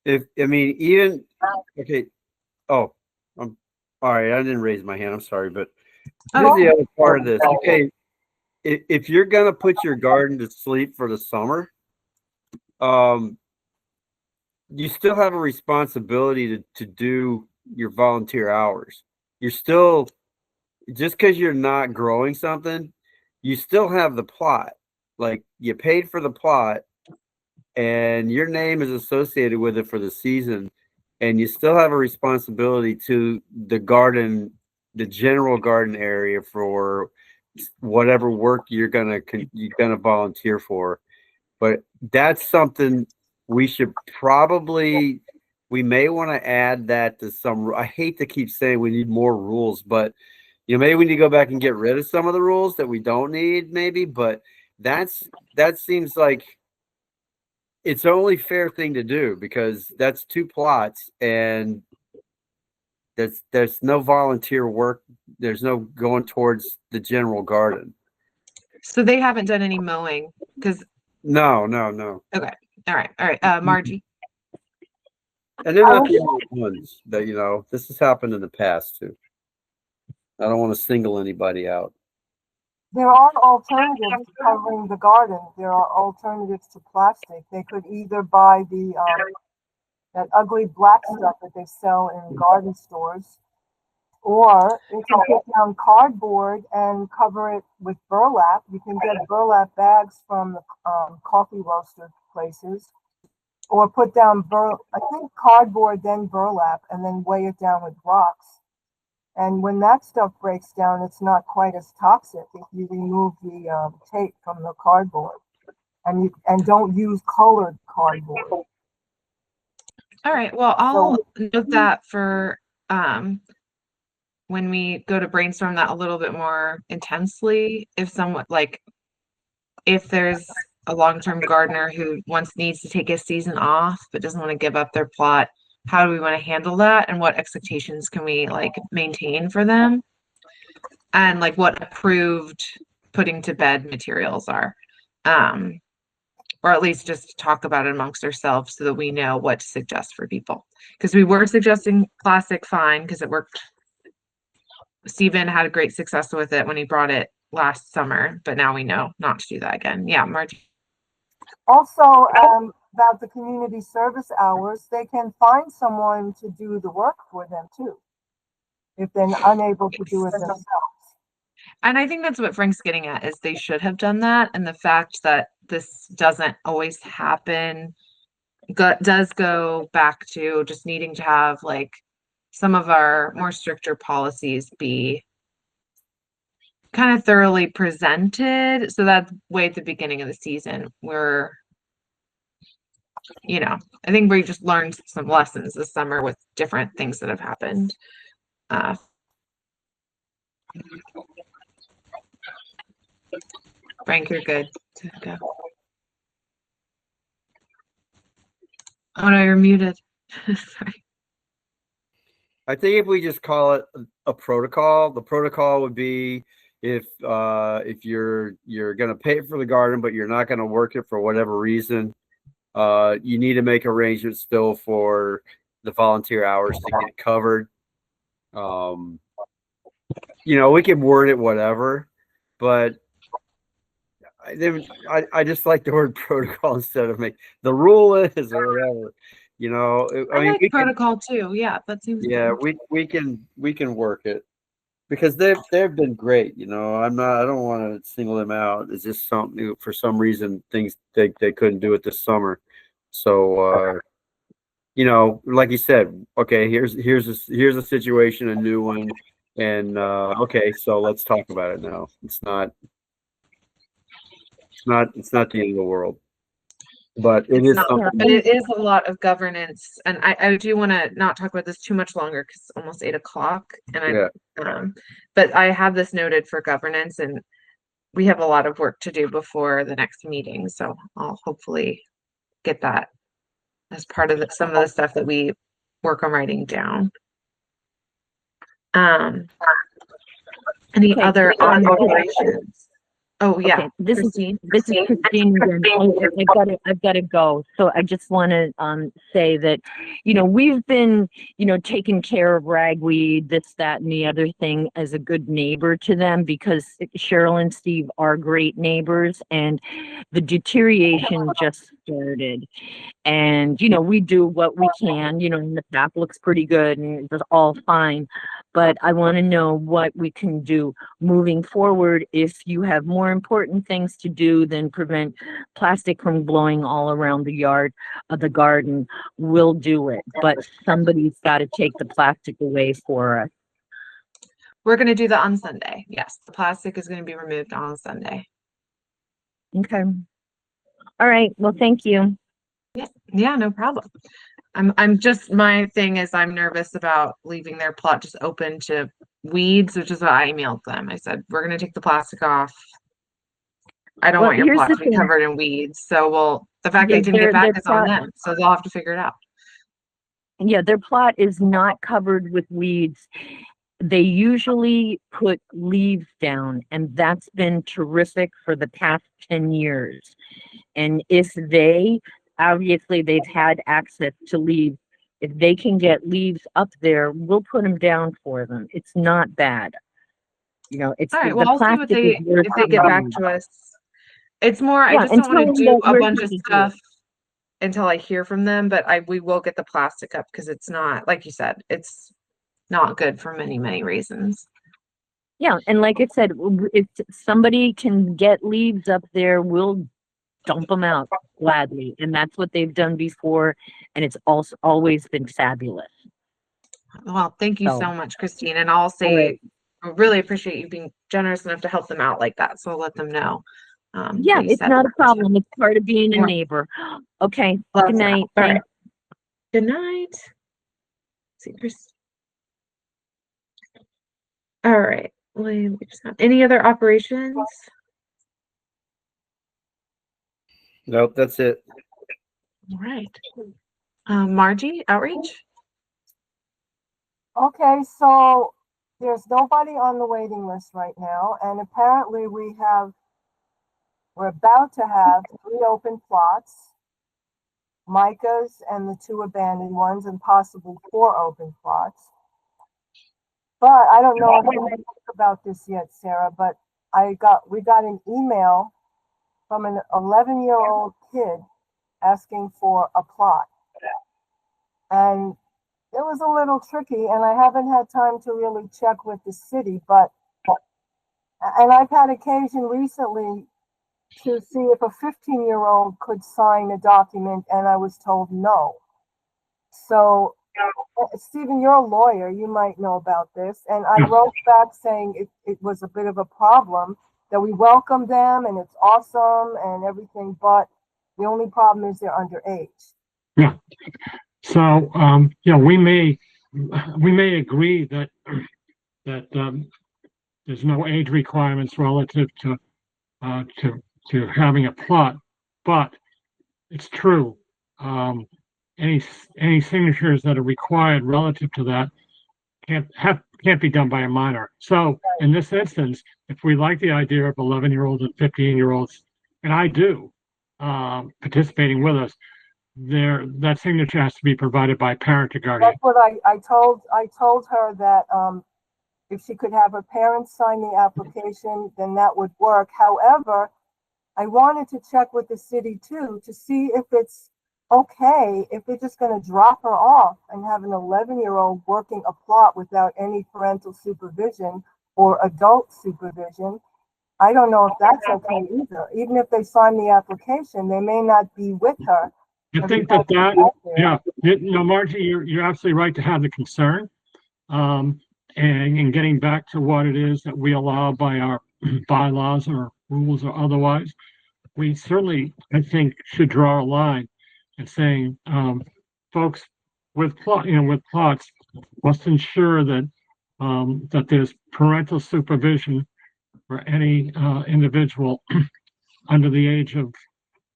okay. Oh, I'm all right. I didn't raise my hand. I'm sorry, but here's the other part of this. Okay, if you're gonna put your garden to sleep for the summer, you still have a responsibility to do your volunteer hours. You're still, just because you're not growing something, you still have the plot. Like, you paid for the plot and your name is associated with it for the season, and you still have a responsibility to the garden, the general garden area, for whatever work you're gonna volunteer for. But that's something we may want to add that to some. I hate to keep saying we need more rules, but maybe we need to go back and get rid of some of the rules that we don't need, maybe. But that seems like it's the only fair thing to do, because that's 2 plots and there's no volunteer work. There's no going towards the general garden. So they haven't done any mowing because No. Okay. All right. Margie. And they're not the only ones that, this has happened in the past too. I don't want to single anybody out. There are alternatives to covering the garden. There are alternatives to plastic. They could either buy that ugly black stuff that they sell in garden stores, or they can put down cardboard and cover it with burlap. You can get burlap bags from the coffee roaster places. or put down I think cardboard, then burlap, and then weigh it down with rocks. And when that stuff breaks down, it's not quite as toxic if you remove the tape from the cardboard, and don't use colored cardboard. All right. Well, I'll note that for when we go to brainstorm that a little bit more intensely. If someone if there's a long-term gardener who needs to take a season off but doesn't want to give up their plot, how do we want to handle that, and what expectations can we maintain for them, and what approved putting to bed materials are, or at least just talk about it amongst ourselves so that we know what to suggest for people, because we were suggesting plastic, fine, because it worked. Stephen had a great success with it when he brought it last summer, but now we know not to do that again. Yeah, Margie. Also, about the community service hours, they can find someone to do the work for them too, if they're unable to do it themselves. And I think that's what Frank's getting at, is they should have done that. And the fact that this doesn't always happen does go back to just needing to have some of our more stricter policies be kind of thoroughly presented, so that way at the beginning of the season we're I think we just learned some lessons this summer with different things that have happened. Frank, you're good to go. Oh no, you're muted. Sorry. I think if we just call it a protocol, the protocol would be if you're going to pay for the garden, but you're not going to work it for whatever reason, you need to make arrangements still for the volunteer hours to get covered. We can word it whatever, but I just like the word protocol instead of the rule is or whatever. I mean, like protocol too. Yeah, that seems good. we can work it, because they've been great. I don't want to single them out. It's just something, for some reason, things they couldn't do it this summer. So like you said, okay, here's a situation, a new one, and okay, so let's talk about it now. It's not the end of the world. But it is something. But it is a lot of governance, and I do want to not talk about this too much longer because it's almost 8 o'clock, and but I have this noted for governance, and we have a lot of work to do before the next meeting, so I'll hopefully get that as part of some of the stuff that we work on writing down. Any other operations? Oh yeah, okay. This is Christine again. I've got to go. So I just want to say that, we've been, taking care of ragweed, this, that, and the other thing as a good neighbor to them, because Cheryl and Steve are great neighbors, and the deterioration just started. And, we do what we can, and the path looks pretty good and it's all fine. But I want to know what we can do moving forward if you have more important things to do than prevent plastic from blowing all around the yard of the garden. We'll do it, but somebody's got to take the plastic away for us. We're going to do that on Sunday. Yes, the plastic is going to be removed on Sunday. Okay. All right. Well, thank you. Yeah, no problem. I'm just, my thing is I'm nervous about leaving their plot just open to weeds, which is what I emailed them. I said, we're going to take the plastic off. I don't want your plot to be covered in weeds. So, the fact they didn't get back is on them. So they'll have to figure it out. Yeah, their plot is not covered with weeds. They usually put leaves down, and that's been terrific for the past 10 years. And if obviously they've had access to leaves, if they can get leaves up there, we'll put them down for them. It's not bad. It's all right. Well, I'll see what if they get back to us. It's more, I just don't want to do a bunch of stuff until I hear from them, but we will get the plastic up, because it's not, like you said, it's not good for many, many reasons. Yeah, and like I said, if somebody can get leaves up there, we'll dump them out gladly. And that's what they've done before. And it's also always been fabulous. Well, thank you so So, much, Christine. And I'll all say, right. I really appreciate you being generous enough to help them out like that. So I'll let them know. Yeah, that you it's said not a that. problem. It's part of being a Yeah. neighbor. Okay. Love Good that. night. All right. Thank Good night. See, Chris. All right. Any other operations? Nope, that's it. All right. Margie, outreach? Okay, so there's nobody on the waiting list right now, and apparently we're about to have 3 open plots, Micah's and the 2 abandoned ones, and possibly 4 open plots. But I don't know if you talked about this yet, Sarah, but we got an email from an 11-year-old kid asking for a plot. And it was a little tricky, and I haven't had time to really check with the city, and I've had occasion recently to see if a 15-year-old could sign a document, and I was told no. So, Stephen, you're a lawyer, you might know about this, and I wrote back saying it was a bit of a problem, that we welcome them, and it's awesome, and everything, but the only problem is they're underage. Yeah. So, we may agree that there's no age requirements relative to having a plot, but it's true. Any signatures that are required relative to that can't be done by a minor. So in this instance, if we like the idea of 11-year-olds and 15-year-olds, and I do, participating with us, that signature has to be provided by parent or guardian. That's what I told her that if she could have her parents sign the application, then that would work. However, I wanted to check with the city too to see if it's okay if they're just going to drop her off and have an 11-year-old working a plot without any parental supervision or adult supervision. I don't know if that's okay either. Even if they sign the application, they may not be with her. I think Margie, you're absolutely right to have the concern. And in getting back to what it is that we allow by our bylaws or rules or otherwise, we certainly, I think, should draw a line and saying, folks with plots must ensure that that there's parental supervision for any individual under the age of,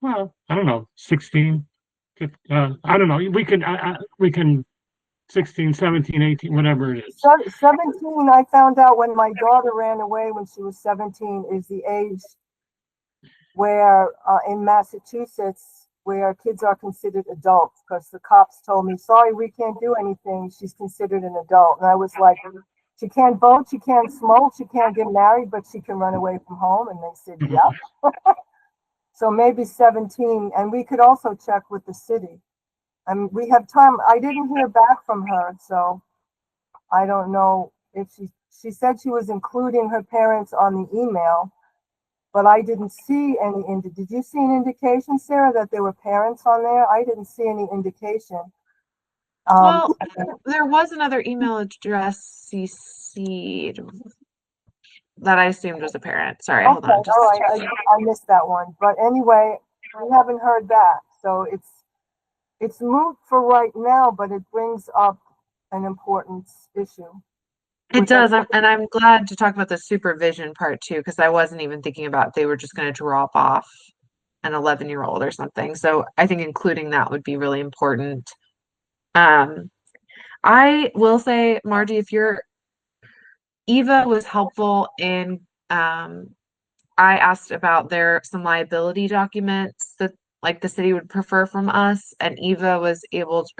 well, I don't know, 16. I don't know. We can 16, 17, 18, whatever it is. 17, I found out when my daughter ran away when she was 17, is the age where in Massachusetts where kids are considered adults, because the cops told me, sorry, we can't do anything. She's considered an adult. And I was like, she can't vote, she can't smoke, she can't get married, but she can run away from home. And they said, yep. So maybe 17. And we could also check with the city. I mean, we have time. I didn't hear back from her, so I don't know if she said she was including her parents on the email, but I didn't see any. Did you see an indication, Sarah, that there were parents on there? I didn't see any indication. Well, there was another email address CC'd that I assumed was a parent. Sorry, hold on. All right, I missed that one. But anyway, we haven't heard back, so it's moot for right now, but it brings up an important issue. It does, and I'm glad to talk about the supervision part too, because I wasn't even thinking about if they were just going to drop off an 11-year-old or something. So I think including that would be really important. I will say, Margie, Eva was helpful in, I asked about some liability documents that like the city would prefer from us, and Ava was able to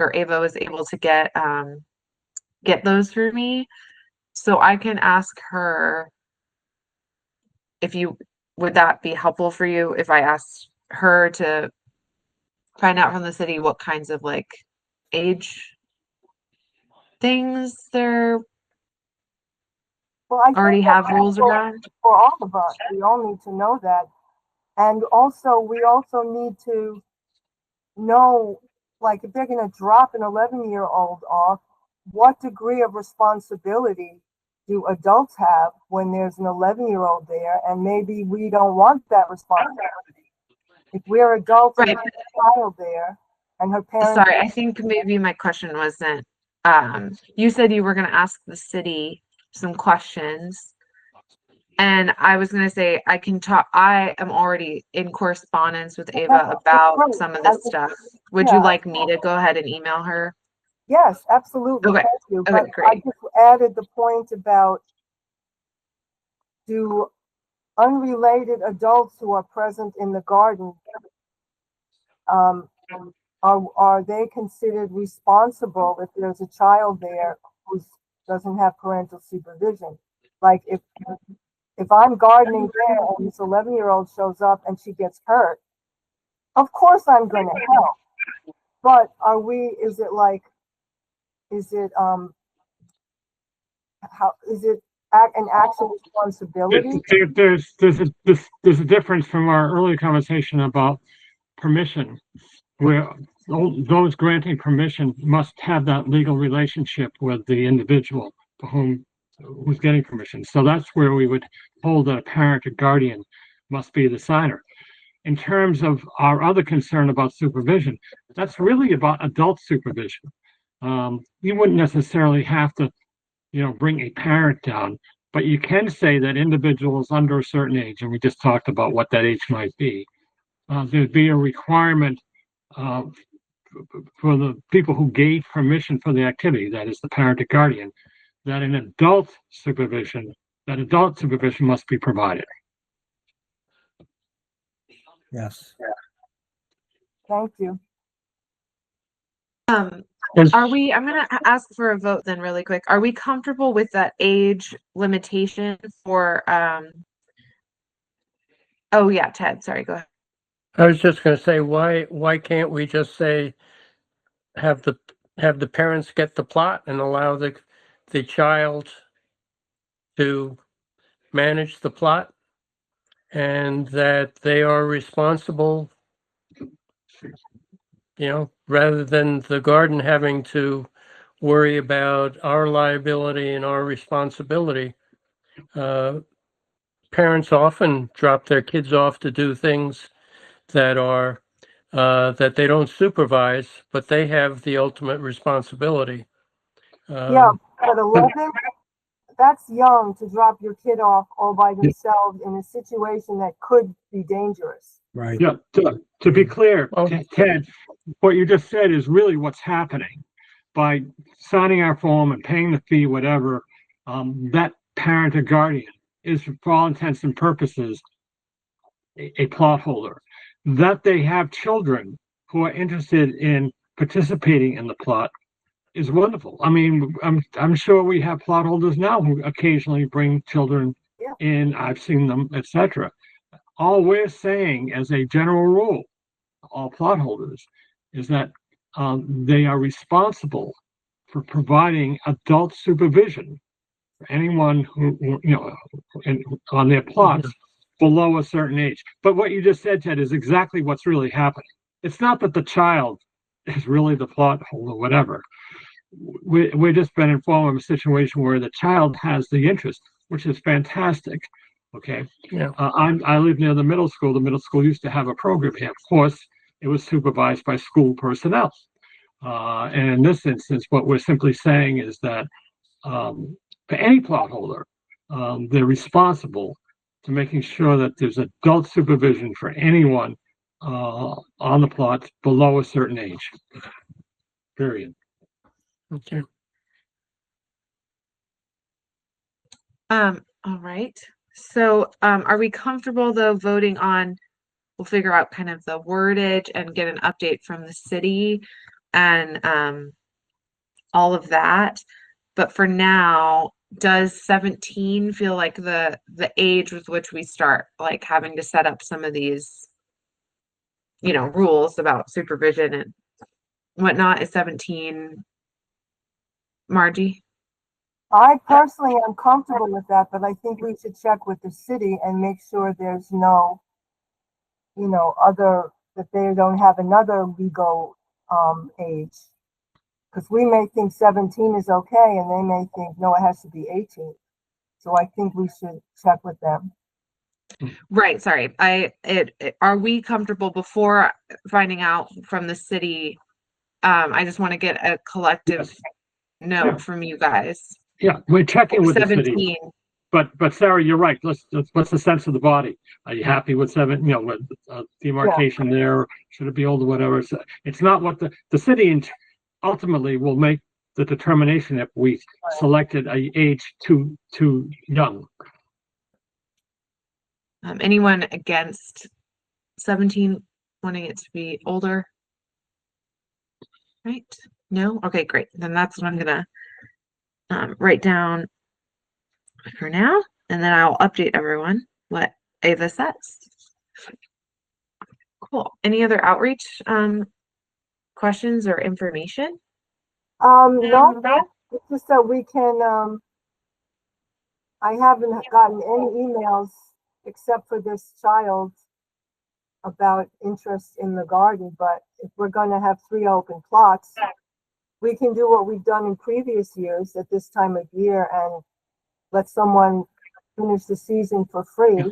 get those through me. So I can ask her would that be helpful for you if I asked her to find out from the city what kinds of like age things they're Well, I already think have rules around? for all of us. We all need to know that. And also, we also need to know, like, if they're going to drop an 11-year-old off, what degree of responsibility do adults have when there's an 11-year-old there? And maybe we don't want that responsibility. If we're adults and Right. there's a child there and her parents. Sorry, I think maybe my question wasn't, you said you were going to ask the city some questions. And I was going to say, I am already in correspondence with Ava about some of this stuff. Would you like me to go ahead and email her? Yes, absolutely. Okay. Thank you. Okay, But I great. just added the point about, do unrelated adults who are present in the garden, are they considered responsible if there's a child there who doesn't have parental supervision? Like if I'm gardening there and this 11-year-old shows up and she gets hurt, of course I'm going to help. But is it an actual responsibility? There's a difference from our earlier conversation about permission, where those granting permission must have that legal relationship with the individual for who's getting permission. So that's where we would hold that a parent or guardian must be the signer. In terms of our other concern about supervision, that's really about adult supervision. You wouldn't necessarily have to, bring a parent down, but you can say that individuals under a certain age, and we just talked about what that age might be, there'd be a requirement for the people who gave permission for the activity, that is the parent or guardian, that adult supervision must be provided. Yes. Thank you. I'm going to ask for a vote then really quick. Are we comfortable with that age limitation for, oh yeah, Ted, sorry, go ahead. I was just going to say, why can't we just say, have the parents get the plot and allow the child to manage the plot, and that they are responsible, rather than the garden having to worry about our liability and our responsibility. Parents often drop their kids off to do things that are that they don't supervise, but they have the ultimate responsibility. Yeah, but 11, that's young to drop your kid off all by themselves in a situation that could be dangerous. Right. Yeah, to be clear, Ted, what you just said is really what's happening. By signing our form and paying the fee, whatever, that parent or guardian is, for all intents and purposes, a plot holder. That they have children who are interested in participating in the plot is wonderful. I mean, I'm sure we have plot holders now who occasionally bring children in. I've seen them, etc. All we're saying, as a general rule, all plot holders, is that they are responsible for providing adult supervision for anyone who on their plots below a certain age. But what you just said, Ted, is exactly what's really happening. It's not that the child is really the plot holder, whatever. We've just been informed of a situation where the child has the interest, which is fantastic. Okay. Yeah. I live near the middle school. The middle school used to have a program here. Of course, it was supervised by school personnel. And in this instance, what we're simply saying is that for any plot holder, they're responsible to making sure that there's adult supervision for anyone on the plot below a certain age. Period. Okay. All right. So, are we comfortable though voting on, we'll figure out kind of the wordage and get an update from the city and all of that. But for now, does 17 feel like the age with which we start like having to set up some of these, rules about supervision and whatnot? Is 17, Margie? I personally am comfortable with that, but I think we should check with the city and make sure there's no you know, other, that they don't have another legal, age. Because we may think 17 is okay, and they may think, no, it has to be 18. So I think we should check with them. Right, sorry. Are we comfortable before finding out from the city? I just want to get a collective Yes. note from you guys. Yeah, we're checking with the city. 17. But Sarah, you're right. What's the sense of the body? Are you happy with seven? You know, with demarcation there? Should it be older? Whatever. It's not what the city ultimately will make the determination if we selected a age too young. Anyone against 17 wanting it to be older? Right? No? Okay, great. Then that's what I'm gonna write down for now, and then I'll update everyone what Ava says. Cool. Any other outreach questions or information? No, it's just that we can, I haven't gotten any emails except for this child about interest in the garden, but if we're gonna have 3 open plots, we can do what we've done in previous years at this time of year and let someone finish the season for free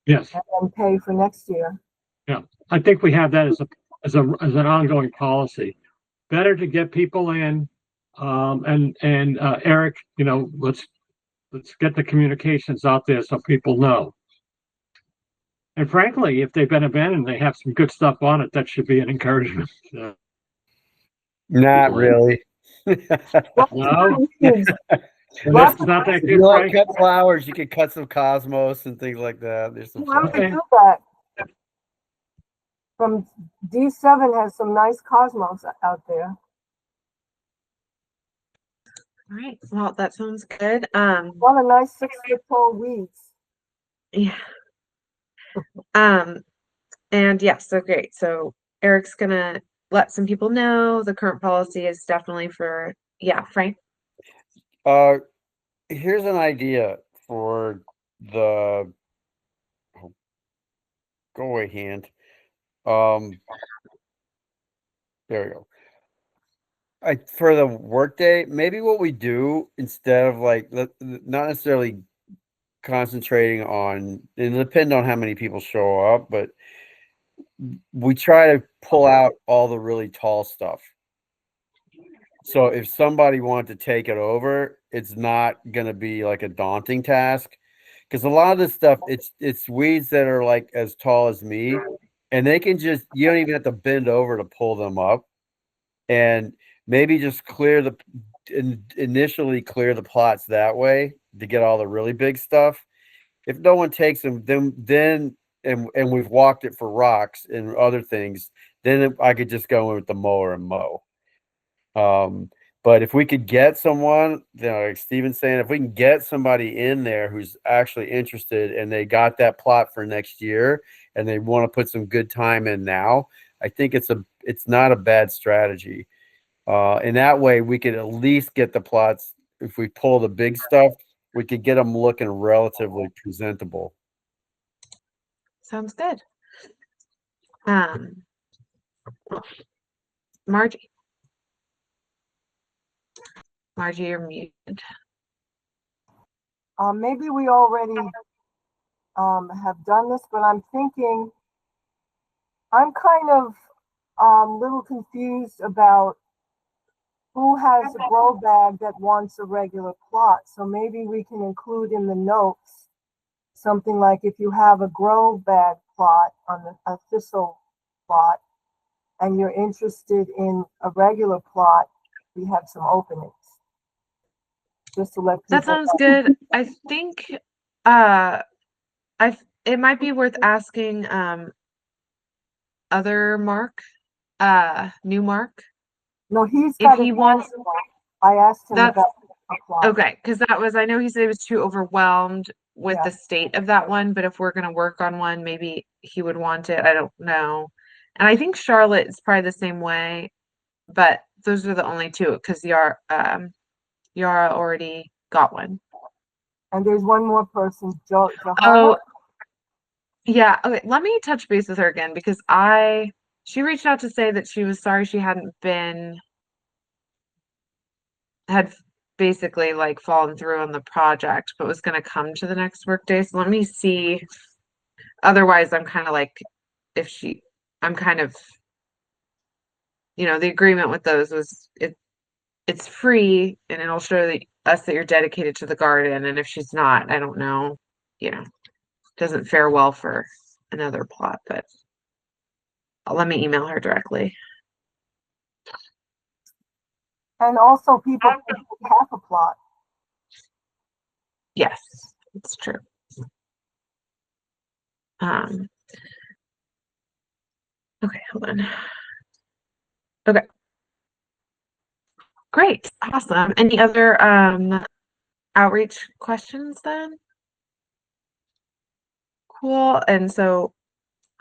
Yes. and then pay for next year. Yeah, I think we have that as an ongoing policy. Better to get people in, and Eric, you know, let's get the communications out there so people know. And frankly, if they've been abandoned, they have some good stuff on it. That should be an encouragement. Not really. No, Kids, that's not that If good, you like Frank. cut flowers, you could cut some cosmos and things like that. There's some why don't stuff. we do that? From D7 has some nice cosmos out there. All right. Well, that sounds good. What a nice 6-foot tall weeds. Yeah. And yeah, so great. So Eric's gonna let some people know the current policy is definitely for, yeah, Frank. Here's an idea for the go away hand. There we go. For the workday, maybe what we do instead of like not necessarily concentrating on, it depends on how many people show up, but we try to pull out all the really tall stuff. So if somebody wanted to take it over, it's not going to be like a daunting task, because a lot of this stuff, it's weeds that are like as tall as me, and they can just, you don't even have to bend over to pull them up, and maybe just initially clear the plots that way to get all the really big stuff. If no one takes them, then and we've walked it for rocks and other things, then I could just go in with the mower and mow. But if we could get someone, you know, like Steven's saying, if we can get somebody in there who's actually interested and they got that plot for next year and they want to put some good time in now, I think it's not a bad strategy. And that way we could at least get the plots. If we pull the big stuff, we could get them looking relatively presentable. Sounds good. Margie, you're muted. Maybe we already have done this, but I'm thinking, I'm kind of little confused about who has a grow bag that wants a regular plot. So maybe we can include in the notes something like, if you have a grow bag plot on a thistle plot and you're interested in a regular plot, we have some openings. Just to let people That sounds know. good. I think it might be worth asking other Mark, new Mark. No, he's If got he wants, I asked him that's about a plot. okay, because I know he said he was too overwhelmed with Yeah. the state of that one, but if we're gonna work on one, maybe he would want it. I don't know. And I think Charlotte is probably the same way, but those are the only two because Yara already got one. And there's one more person, Oh, Yeah, okay, let me touch base with her again because she reached out to say that she was sorry she had basically like fallen through on the project, but was gonna come to the next workday. So let me see. Otherwise, I'm kind of like, I'm kind of, the agreement with those was it's free and it'll show us that you're dedicated to the garden. And if she's not, I don't know, doesn't fare well for another plot, but let me email her directly. And also people can take half a plot. Yes, it's true. Okay, hold on. Okay. Great. Awesome. Any other outreach questions then? Cool. And so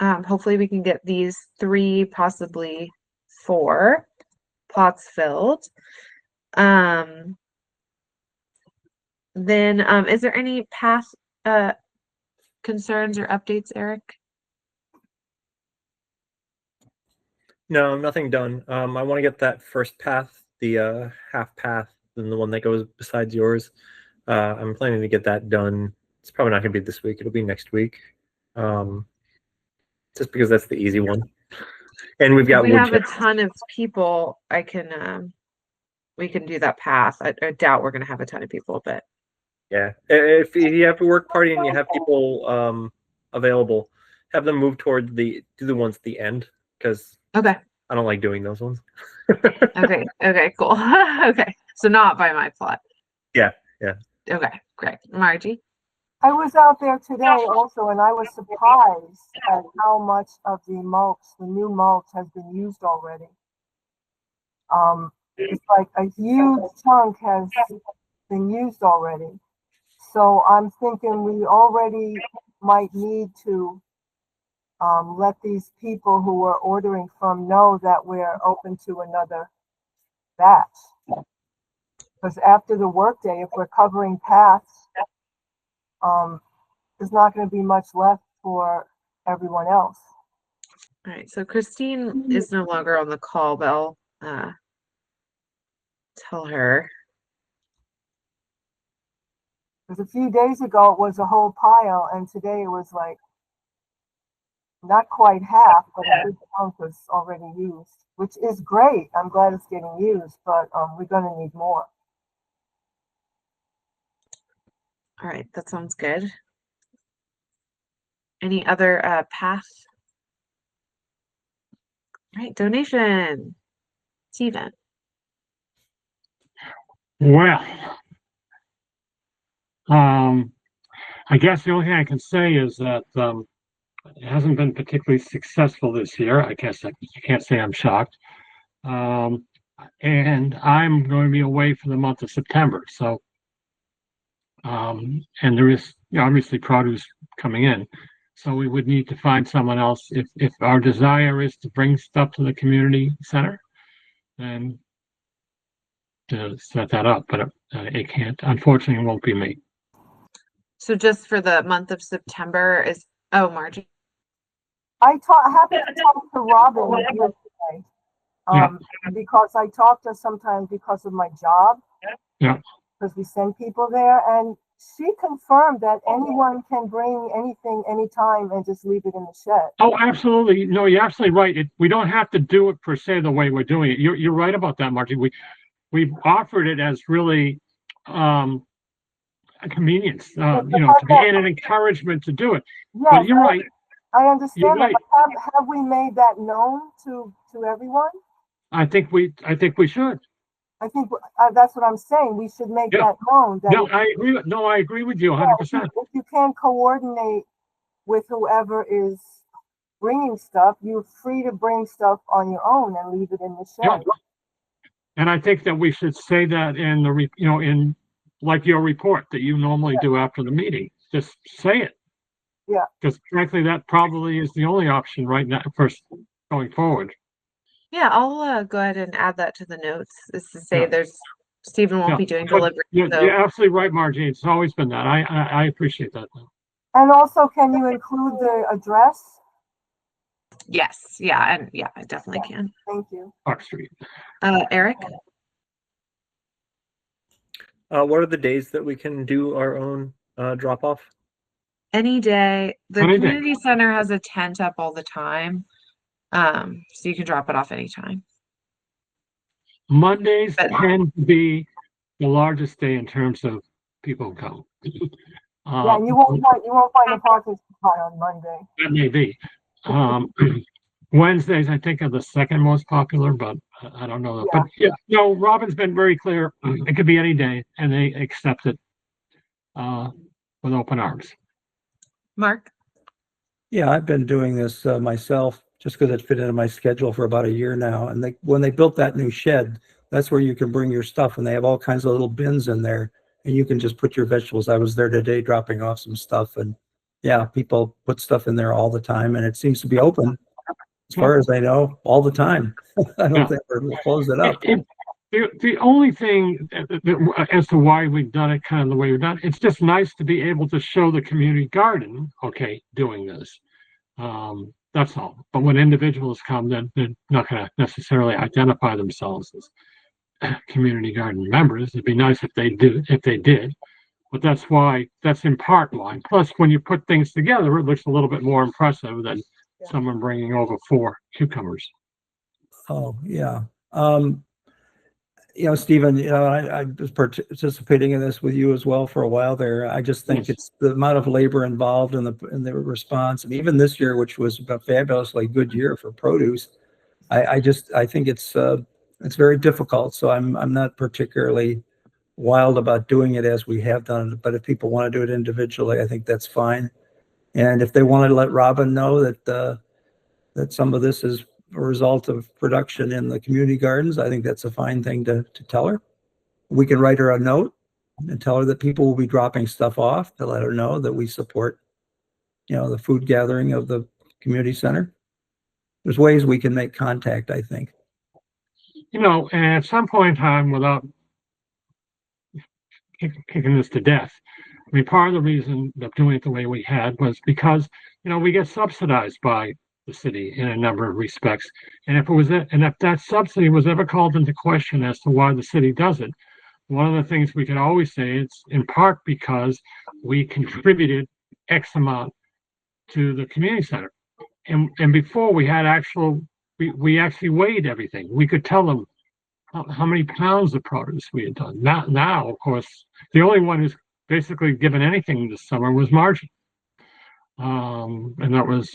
hopefully we can get these 3, possibly 4 plots filled. Then is there any path concerns or updates, Eric? No, nothing done. I want to get that first path, the half path, and the one that goes besides yours. I'm planning to get that done. It's probably not going to be this week. It'll be next week. Just because that's the easy one. And we've got If we wood have a chips. ton of people, we can do that path. I doubt we're going to have a ton of people, but Yeah. If you have a work party and you have people available, have them move toward do the ones at the end, because okay. I don't like doing those ones. Okay, cool. Okay. So not by my plot. Yeah. Okay, great. Margie? I was out there today also, and I was surprised at how much of the new mulch has been used already. It's like a huge chunk has been used already. So I'm thinking we already might need to let these people who are ordering from know that we're open to another batch. Because after the workday, if we're covering paths, there's not going to be much left for everyone else. All right, so Christine is no longer on the call, but I'll tell her. Because a few days ago it was a whole pile, and today it was like not quite half, but a big chunk was already used, which is great. I'm glad it's getting used, but we're going to need more. All right, that sounds good. Any other paths? All right, donation. Steven. Well, I guess the only thing I can say is that it hasn't been particularly successful this year. I guess I can't say I'm shocked. And I'm going to be away for the month of September. So, and there is obviously produce coming in. So we would need to find someone else. If our desire is to bring stuff to the community center, then to set that up. But it can't, unfortunately, it won't be me. So just for the month of September Margie. I happened to talk to Robin yesterday. Because I talk to her sometimes because of my job. Yeah. Because we send people there, and she confirmed that anyone can bring anything anytime and just leave it in the shed. Oh, absolutely. No, you're absolutely right. We don't have to do it per se the way we're doing it. You're right about that, Margie. We've offered it as really a convenience, to be and an encouragement to do it. Yes, but you're right. I understand You're that. right. But have we made that known to everyone? I think we should. I think that's what I'm saying. We should make that known. That I agree with you 100%. If you can coordinate with whoever is bringing stuff, you're free to bring stuff on your own and leave it in the shed. Yeah. And I think that we should say that in the in like your report that you normally do after the meeting. Just say it. Yeah. Because frankly, that probably is the only option right now for going forward. Yeah, I'll go ahead and add that to the notes. Is to say Stephen won't be doing delivery. You're absolutely right, Margie. It's always been that. I appreciate that. And also, can you include the address? Yes, yeah, and yeah, I definitely can. Thank you. Park Street. Eric? What are the days that we can do our own drop off? Any day. The Any day. community center has a tent up all the time. So you can drop it off anytime. Mondays But- tend to be the largest day in terms of people who come. Yeah, and you won't find a parking spot on Monday. That may be. Wednesdays, I think, are the second most popular, but I don't know. Yeah. But yeah, no, Robin's been very clear. It could be any day, and they accept it with open arms. Mark? Yeah, I've been doing this myself just because it fit into my schedule for about a year now. And when they built that new shed, that's where you can bring your stuff, and they have all kinds of little bins in there, and you can just put your vegetables. I was there today dropping off some stuff, and yeah, people put stuff in there all the time, and it seems to be open, as far as I know, all the time. I don't think we're gonna close it up. The only thing as to why we've done it kind of the way we've done it, it's just nice to be able to show the community garden, okay, doing this. That's all. But when individuals come, then they're not going to necessarily identify themselves as community garden members. It'd be nice if they did. But that's in part why. Plus, when you put things together, it looks a little bit more impressive than someone bringing over 4 cucumbers. Oh, yeah. Stephen, I was participating in this with you as well for a while there. I just think it's the amount of labor involved in the response, and even this year, which was a fabulously good year for produce. I think it's very difficult. So I'm not particularly wild about doing it as we have done it. But if people want to do it individually, I think that's fine. And if they want to let Robin know that some of this is a result of production in the community gardens, I think that's a fine thing to tell her. We can write her a note and tell her that people will be dropping stuff off, to let her know that we support, the food gathering of the community center. There's ways we can make contact, I think. And at some point in time, without kicking this to death, I mean, part of the reason of doing it the way we had was because, we get subsidized by the city in a number of respects. And if that subsidy was ever called into question as to why the city does it, one of the things we can always say it's in part because we contributed X amount to the community center. And before we had we actually weighed everything. We could tell them how many pounds of produce we had done. Now, of course, the only one who's basically given anything this summer was Margie. And that was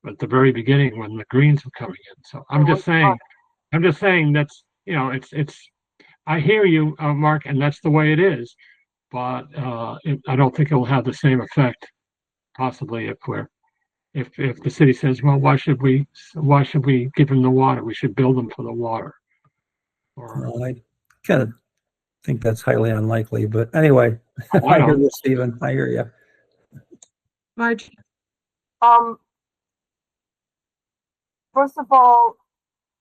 at the very beginning when the greens were coming in. So I'm just saying that's, it's, I hear you, Mark, and that's the way it is. But I don't think it will have the same effect, possibly, if the city says, well, why should we give them the water? We should bill them for the water. Well, I kind of think that's highly unlikely, but anyway, I hear you, Stephen. I hear you. Marge? First of all,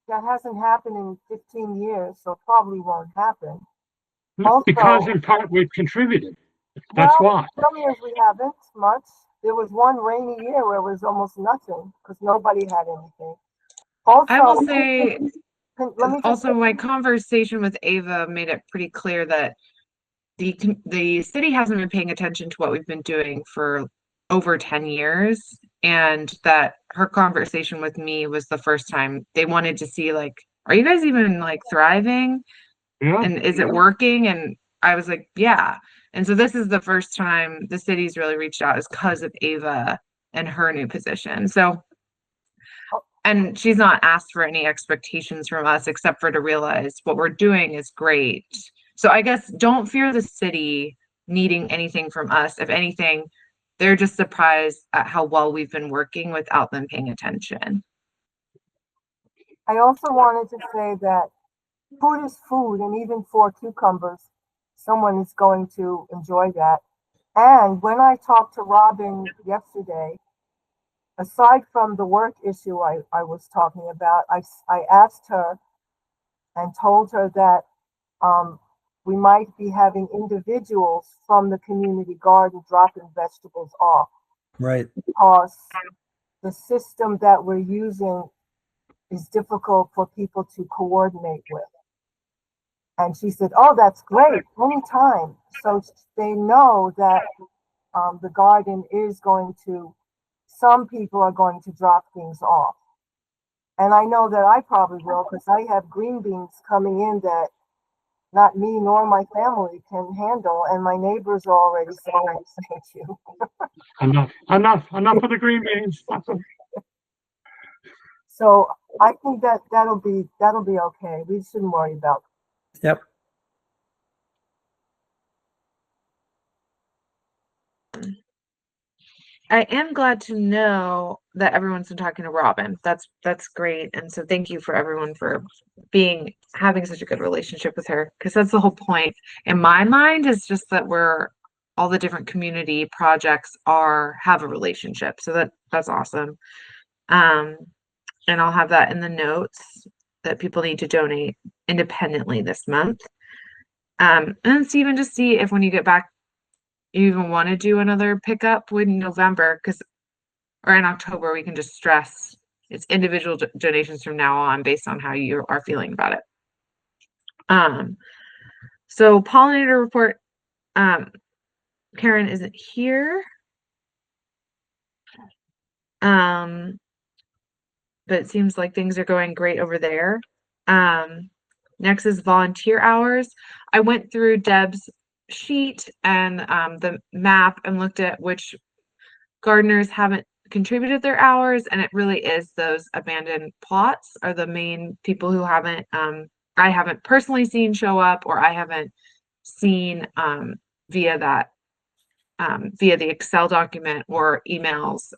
that hasn't happened in 15 years, so probably won't happen. Also, because in part we've contributed. That's why. Some years we haven't much. There was one rainy year where it was almost nothing because nobody had anything. Also, I will say, also my conversation with Ava made it pretty clear that the city hasn't been paying attention to what we've been doing for over 10 years, and that her conversation with me was the first time they wanted to see, like, are you guys even like thriving? Yeah. And is it working? And I was like, yeah. And so this is the first time the city's really reached out, is because of Ava and her new position. So, and she's not asked for any expectations from us except for to realize what we're doing is great. So I guess don't fear the city needing anything from us. If anything, they're just surprised at how well we've been working without them paying attention. I also wanted to say that food is food, and even 4 cucumbers, someone is going to enjoy that. And when I talked to Robin yesterday, aside from the work issue I was talking about, I asked her and told her that we might be having individuals from the community garden dropping vegetables off. Right. because the system that we're using is difficult for people to coordinate with. And she said, oh, that's great, anytime. So they know that the garden is going to, some people are going to drop things off. And I know that I probably will, because I have green beans coming in that not me nor my family can handle, and my neighbors are already saying thank you. Enough of the green beans. So I think that that'll be okay. We shouldn't worry about it. Yep. I am glad to know that everyone's been talking to Robin. That's great. And so thank you for everyone for having such a good relationship with her, because that's the whole point in my mind, is just that all the different community projects have a relationship. So that's awesome. And I'll have that in the notes that people need to donate independently this month. And then Stephen, just see if when you get back, you even want to do another pickup in November, or in October. We can just stress it's individual donations from now on based on how you are feeling about it. So pollinator report, Karen isn't here. But it seems like things are going great over there. Next is volunteer hours. I went through Deb's sheet and the map and looked at which gardeners haven't contributed their hours, and it really is those abandoned plots are the main people who haven't I haven't personally seen show up, or I haven't seen via the Excel document or emails.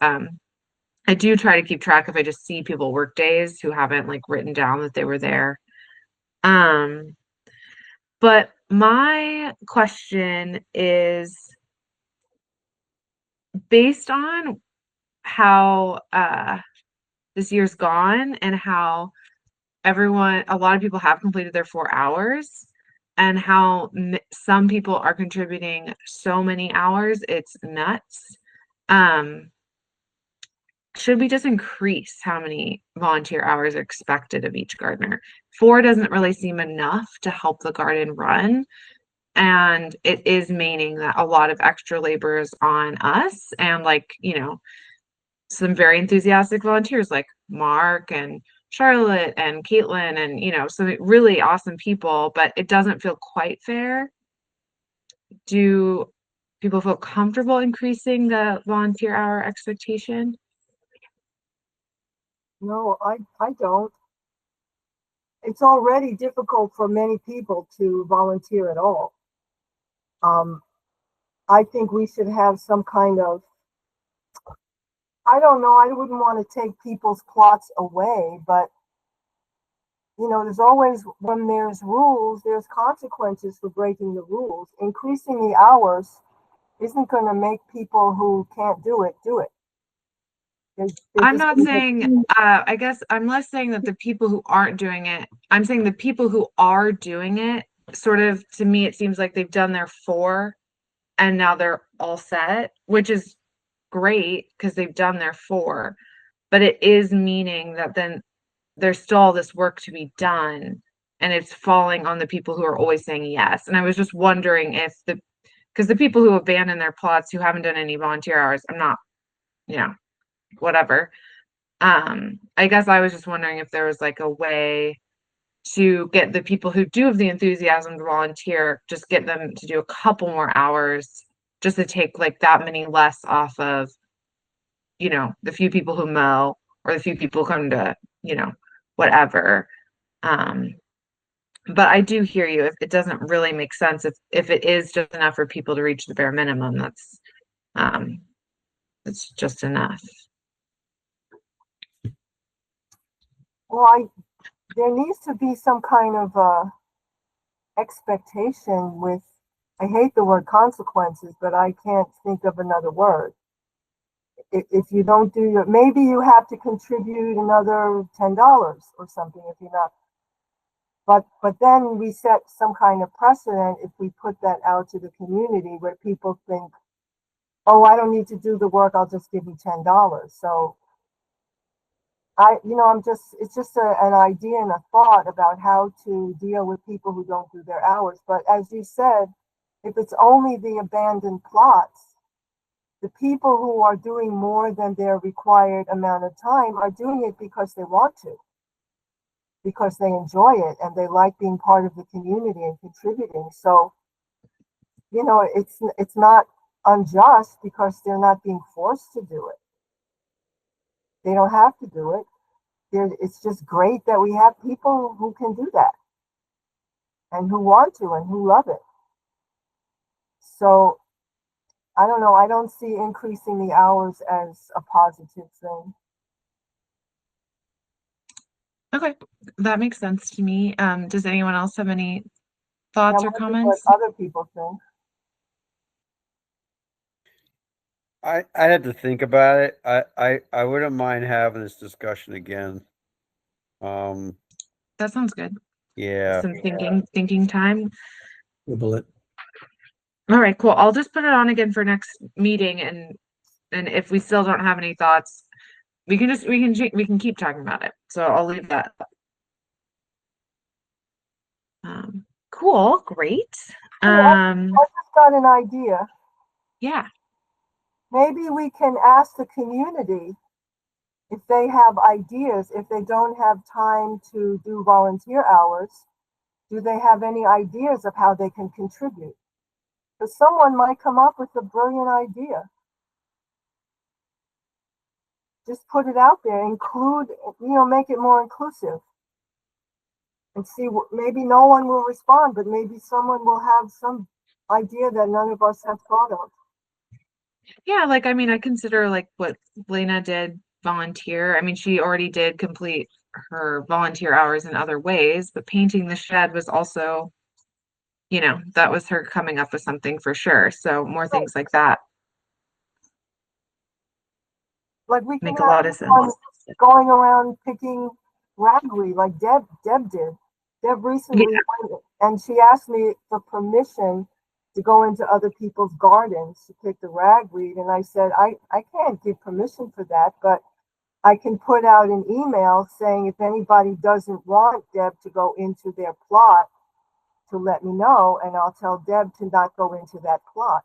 I do try to keep track if I just see people work days who haven't like written down that they were there. But my question is, based on how this year's gone and how a lot of people have completed their 4 hours, and how some people are contributing so many hours, it's nuts. Should we just increase how many volunteer hours are expected of each gardener? 4 doesn't really seem enough to help the garden run. And it is meaning that a lot of extra labor is on us, and some very enthusiastic volunteers like Mark and Charlotte and Caitlin and some really awesome people, but it doesn't feel quite fair. Do people feel comfortable increasing the volunteer hour expectation? No, I don't. It's already difficult for many people to volunteer at all. I think we should have some kind of, I don't know, I wouldn't want to take people's plots away, but there's always, when there's rules, there's consequences for breaking the rules. Increasing the hours isn't going to make people who can't do it. I'm not saying, I guess I'm less saying that the people who aren't doing it, I'm saying the people who are doing it, sort of, to me, it seems like they've done their 4 and now they're all set, which is great because they've done their 4, but it is meaning that then there's still all this work to be done, and it's falling on the people who are always saying yes. And I was just wondering if because the people who abandon their plots, who haven't done any volunteer hours, I'm not, whatever. I guess I was just wondering if there was like a way to get the people who do have the enthusiasm to volunteer, just get them to do a couple more hours, just to take like that many less off of, the few people who mow, or the few people come to, whatever. But I do hear you. If it doesn't really make sense, if it is just enough for people to reach the bare minimum, it's just enough. Well, there needs to be some kind of expectation with, I hate the word consequences, but I can't think of another word. If you don't do maybe you have to contribute another $10 or something if you're not. But then we set some kind of precedent if we put that out to the community where people think, oh, I don't need to do the work, I'll just give you $10. So it's just an idea and a thought about how to deal with people who don't do their hours. But as you said, if it's only the abandoned plots, the people who are doing more than their required amount of time are doing it because they want to, because they enjoy it and they like being part of the community and contributing. So, it's not unjust because they're not being forced to do it. They don't have to do it. It's just great that we have people who can do that and who want to and who love it. So I don't know. I don't see increasing the hours as a positive thing. Okay, that makes sense to me. Does anyone else have any thoughts Now, or what comments? other people think? I had to think about it. I wouldn't mind having this discussion again. That sounds good. Yeah. Some thinking time. Bullet. All right, cool. I'll just put it on again for next meeting, and if we still don't have any thoughts, we can keep talking about it. So I'll leave that. Cool, great. I just got an idea. Yeah. Maybe we can ask the community if they have ideas, if they don't have time to do volunteer hours, do they have any ideas of how they can contribute? Because someone might come up with a brilliant idea. Just put it out there, include, make it more inclusive. And see, maybe no one will respond, but maybe someone will have some idea that none of us have thought of. Yeah, I consider what Lena did volunteer. I mean, she already did complete her volunteer hours in other ways, but painting the shed was also, that was her coming up with something for sure. So more things like that Like we can make a lot of sense. Going around picking ragweed like Deb did. Deb recently went and she asked me for permission to go into other people's gardens to pick the ragweed. And I said, I can't give permission for that, but I can put out an email saying if anybody doesn't want Deb to go into their plot to let me know, and I'll tell Deb to not go into that plot.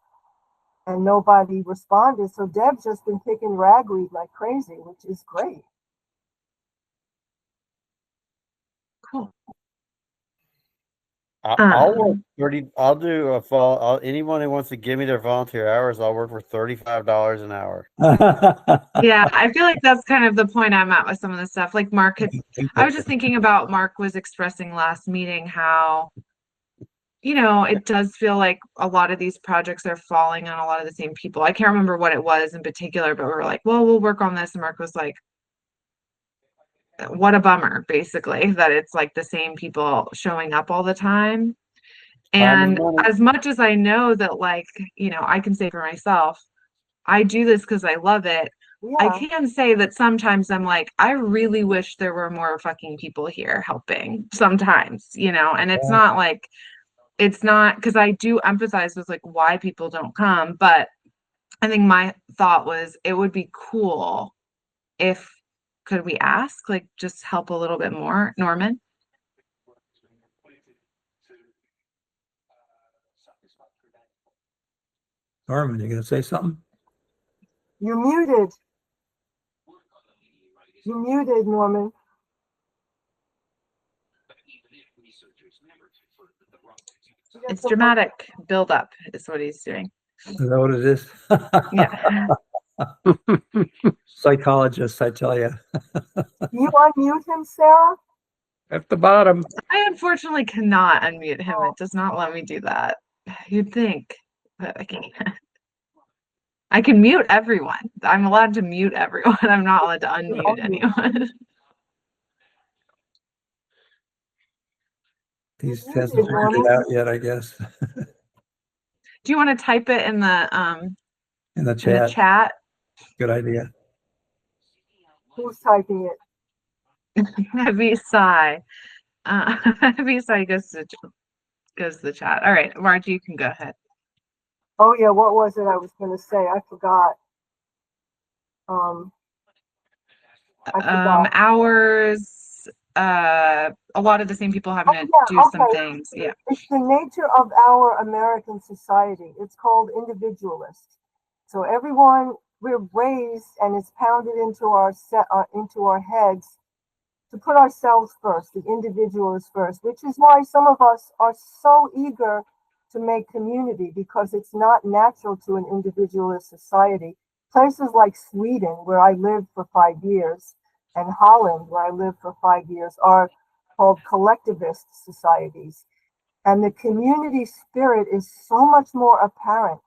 And nobody responded. So Deb's just been picking ragweed like crazy, which is great. Cool. I'll work 30. I'll do a fall. Anyone who wants to give me their volunteer hours, I'll work for $35 an hour. Yeah, I feel like that's kind of the point I'm at with some of the stuff. Like Mark I was just thinking about Mark was expressing last meeting how, it does feel like a lot of these projects are falling on a lot of the same people. I can't remember what it was in particular, but we were like, well, we'll work on this. And Mark was like, what a bummer, basically, that it's like the same people showing up all the time. And as much as I know that, I can say for myself, I do this because I love it. Yeah. I can say that sometimes I'm like, I really wish there were more fucking people here helping sometimes, and it's not because I do empathize with why people don't come. But I think my thought was it would be cool if could we ask, just help a little bit more, Norman? Norman, you gonna say something? You're muted. You're muted, Norman. It's dramatic build up is what he's doing. Is that what it is? Yeah. Psychologist, I tell you. You unmute him, Sarah? At the bottom. I unfortunately cannot unmute him. It does not let me do that. You'd think, but I can't. I can mute everyone. I'm allowed to mute everyone. I'm not allowed to unmute anyone. He hasn't figured it out yet, I guess. Do you want to type it in the chat? Good idea. Who's typing it? Heavy sigh. Heavy sigh goes to the chat. All right, Margie, you can go ahead. Oh yeah, what was it I was going to say? I forgot. I forgot. Hours, a lot of the same people having Oh to yeah, do some okay. things. Yeah. It's the nature of our American society. It's called individualist. So everyone, we're raised and it's pounded into our heads to put ourselves first, the individual is first, which is why some of us are so eager to make community, because it's not natural to an individualist society. Places like Sweden, where I lived for 5 years, and Holland, where I lived for 5 years, are called collectivist societies. And the community spirit is so much more apparent.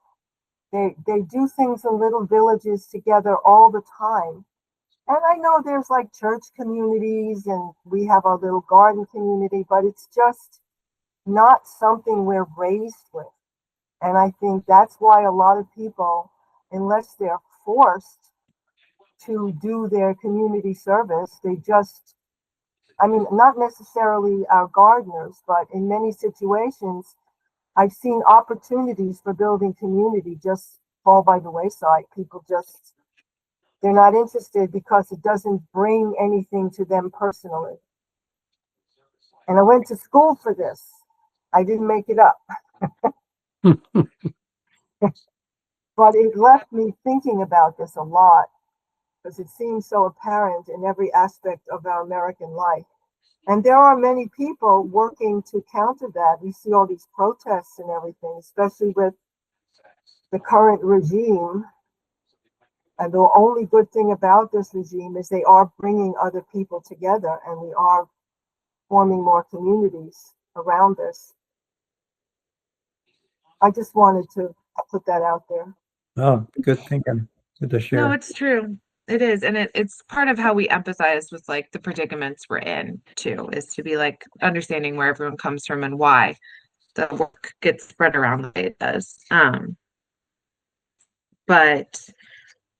They do things in little villages together all the time. And I know there's like church communities and we have our little garden community, but it's just not something we're raised with. And I think that's why a lot of people, unless they're forced to do their community service, they just, I mean, not necessarily our gardeners, but in many situations, I've seen opportunities for building community just fall by the wayside. People just, they're not interested because it doesn't bring anything to them personally. And I went to school for this. I didn't make it up. But it left me thinking about this a lot because it seems so apparent in every aspect of our American life. And there are many people working to counter that. We see all these protests and everything, especially with the current regime. And the only good thing about this regime is they are bringing other people together, and we are forming more communities around this. I just wanted to put that out there. Oh, good thinking. Good to No, share. it's true. It is. And it's part of how we empathize with like the predicaments we're in too, is to be like understanding where everyone comes from and why the work gets spread around the way it does. But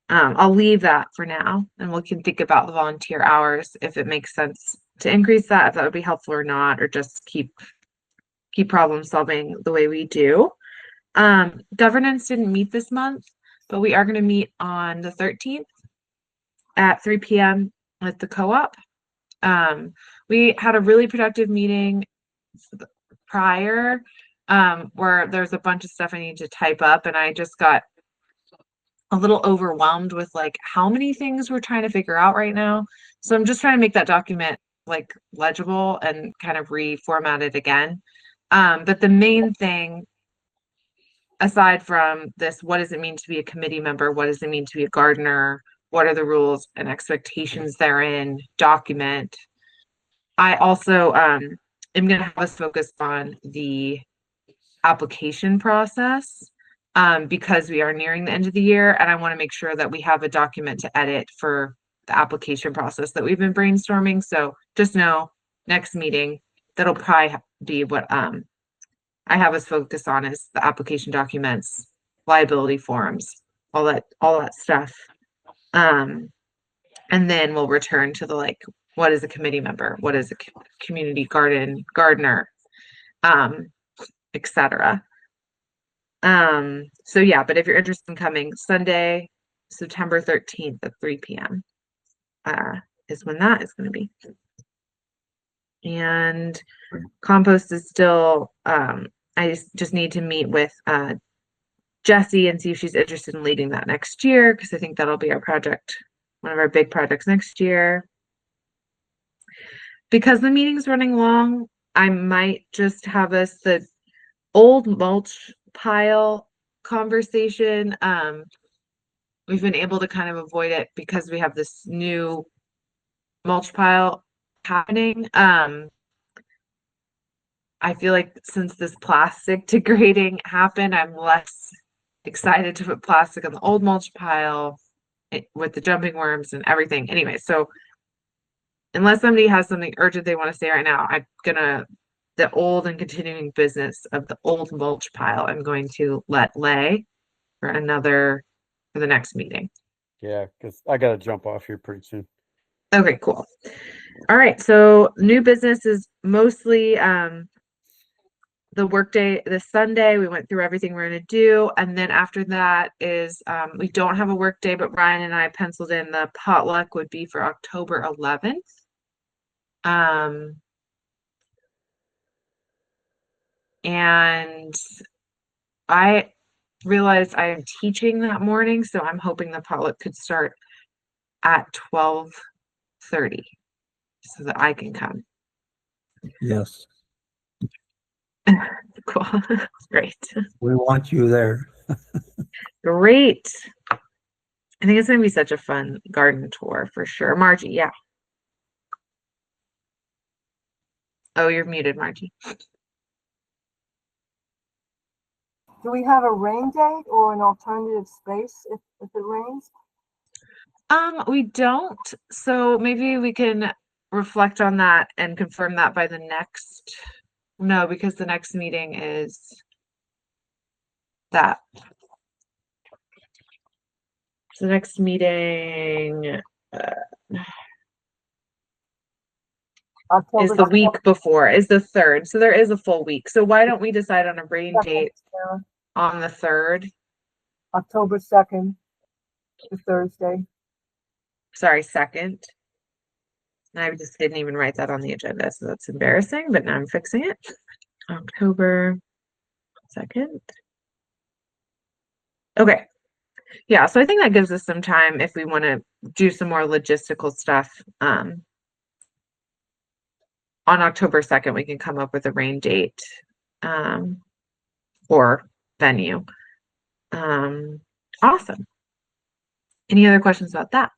I'll leave that for now and we can think about the volunteer hours if it makes sense to increase that, if that would be helpful or not, or just keep problem solving the way we do. Governance didn't meet this month, but we are going to meet on the 13th at 3 p.m. with the co-op. We had a really productive meeting prior, where there's a bunch of stuff I need to type up, and I just got a little overwhelmed with like how many things we're trying to figure out right now. So I'm just trying to make that document like legible and kind of reformat it again. But the main thing, aside from this, what does it mean to be a committee member? What does it mean to be a gardener? What are the rules and expectations therein? Document. I also am going to have us focus on the application process, because we are nearing the end of the year, and I want to make sure that we have a document to edit for the application process that we've been brainstorming. So just know next meeting, that'll probably be what I have us focus on, is the application documents, liability forms, all that stuff. And then we'll return to the like, what is a committee member? What is a community gardener? Etc. So yeah, but if you're interested in coming, Sunday, September 13th at 3 p.m. Is when that is going to be. And compost is still, I just need to meet with Jessie and see if she's interested in leading that next year, because I think that'll be our project, one of our big projects next year. Because the meeting's running long, I might just have us the old mulch pile conversation. We've been able to kind of avoid it because we have this new mulch pile happening. I feel like since this plastic degrading happened, I'm less excited to put plastic on the old mulch pile with the jumping worms and everything. Anyway, so unless somebody has something urgent they want to say right now, I'm gonna, the old and continuing business of the old mulch pile, I'm going to let lay for the next meeting. Yeah, because I gotta jump off here pretty soon. Okay, cool. All right, so new business is mostly the workday this Sunday. We went through everything we're going to do. And then after that is, we don't have a workday, but Ryan and I penciled in the potluck would be for October 11th. And I realized I am teaching that morning, so I'm hoping the potluck could start at 12:30 so that I can come. Yes, Cool. Great. we want you there. Great. I think it's going to be such a fun garden tour for sure. Margie, yeah. Oh, you're muted, Margie. Do we have a rain date or an alternative space if it rains? We don't. So maybe we can reflect on that and confirm that by the next. No, because the next meeting is that. So the next meeting is October the week 2nd, before, is the 3rd. So there is a full week. So why don't we decide on a rain date Sarah. on the 3rd? October 2nd is Thursday. Sorry, 2nd. I just didn't even write that on the agenda, so that's embarrassing, but now I'm fixing it. October 2nd. Okay. Yeah, so I think that gives us some time if we want to do some more logistical stuff. On October 2nd, we can come up with a rain date or venue. Awesome. Any other questions about that?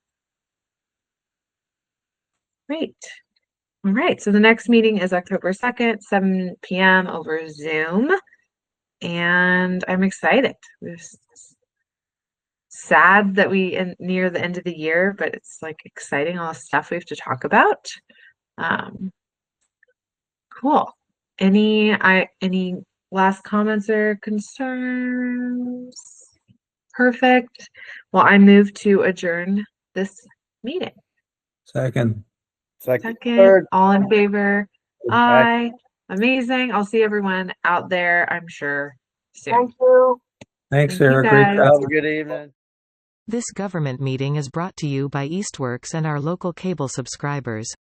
Great. All right, so the next meeting is October 2nd, 7 p.m. over Zoom. And I'm excited. It's sad that we near the end of the year, but it's like exciting, all the stuff we have to talk about. Cool. Any last comments or concerns? Perfect. Well, I move to adjourn this meeting. Second. Second, Second, third. all in favor? Aye. Aye. Amazing. I'll see everyone out there, I'm sure, soon. Thank you. Thanks, Thank you, Sarah. Great guys. job. Have a good evening. This government meeting is brought to you by Eastworks and our local cable subscribers.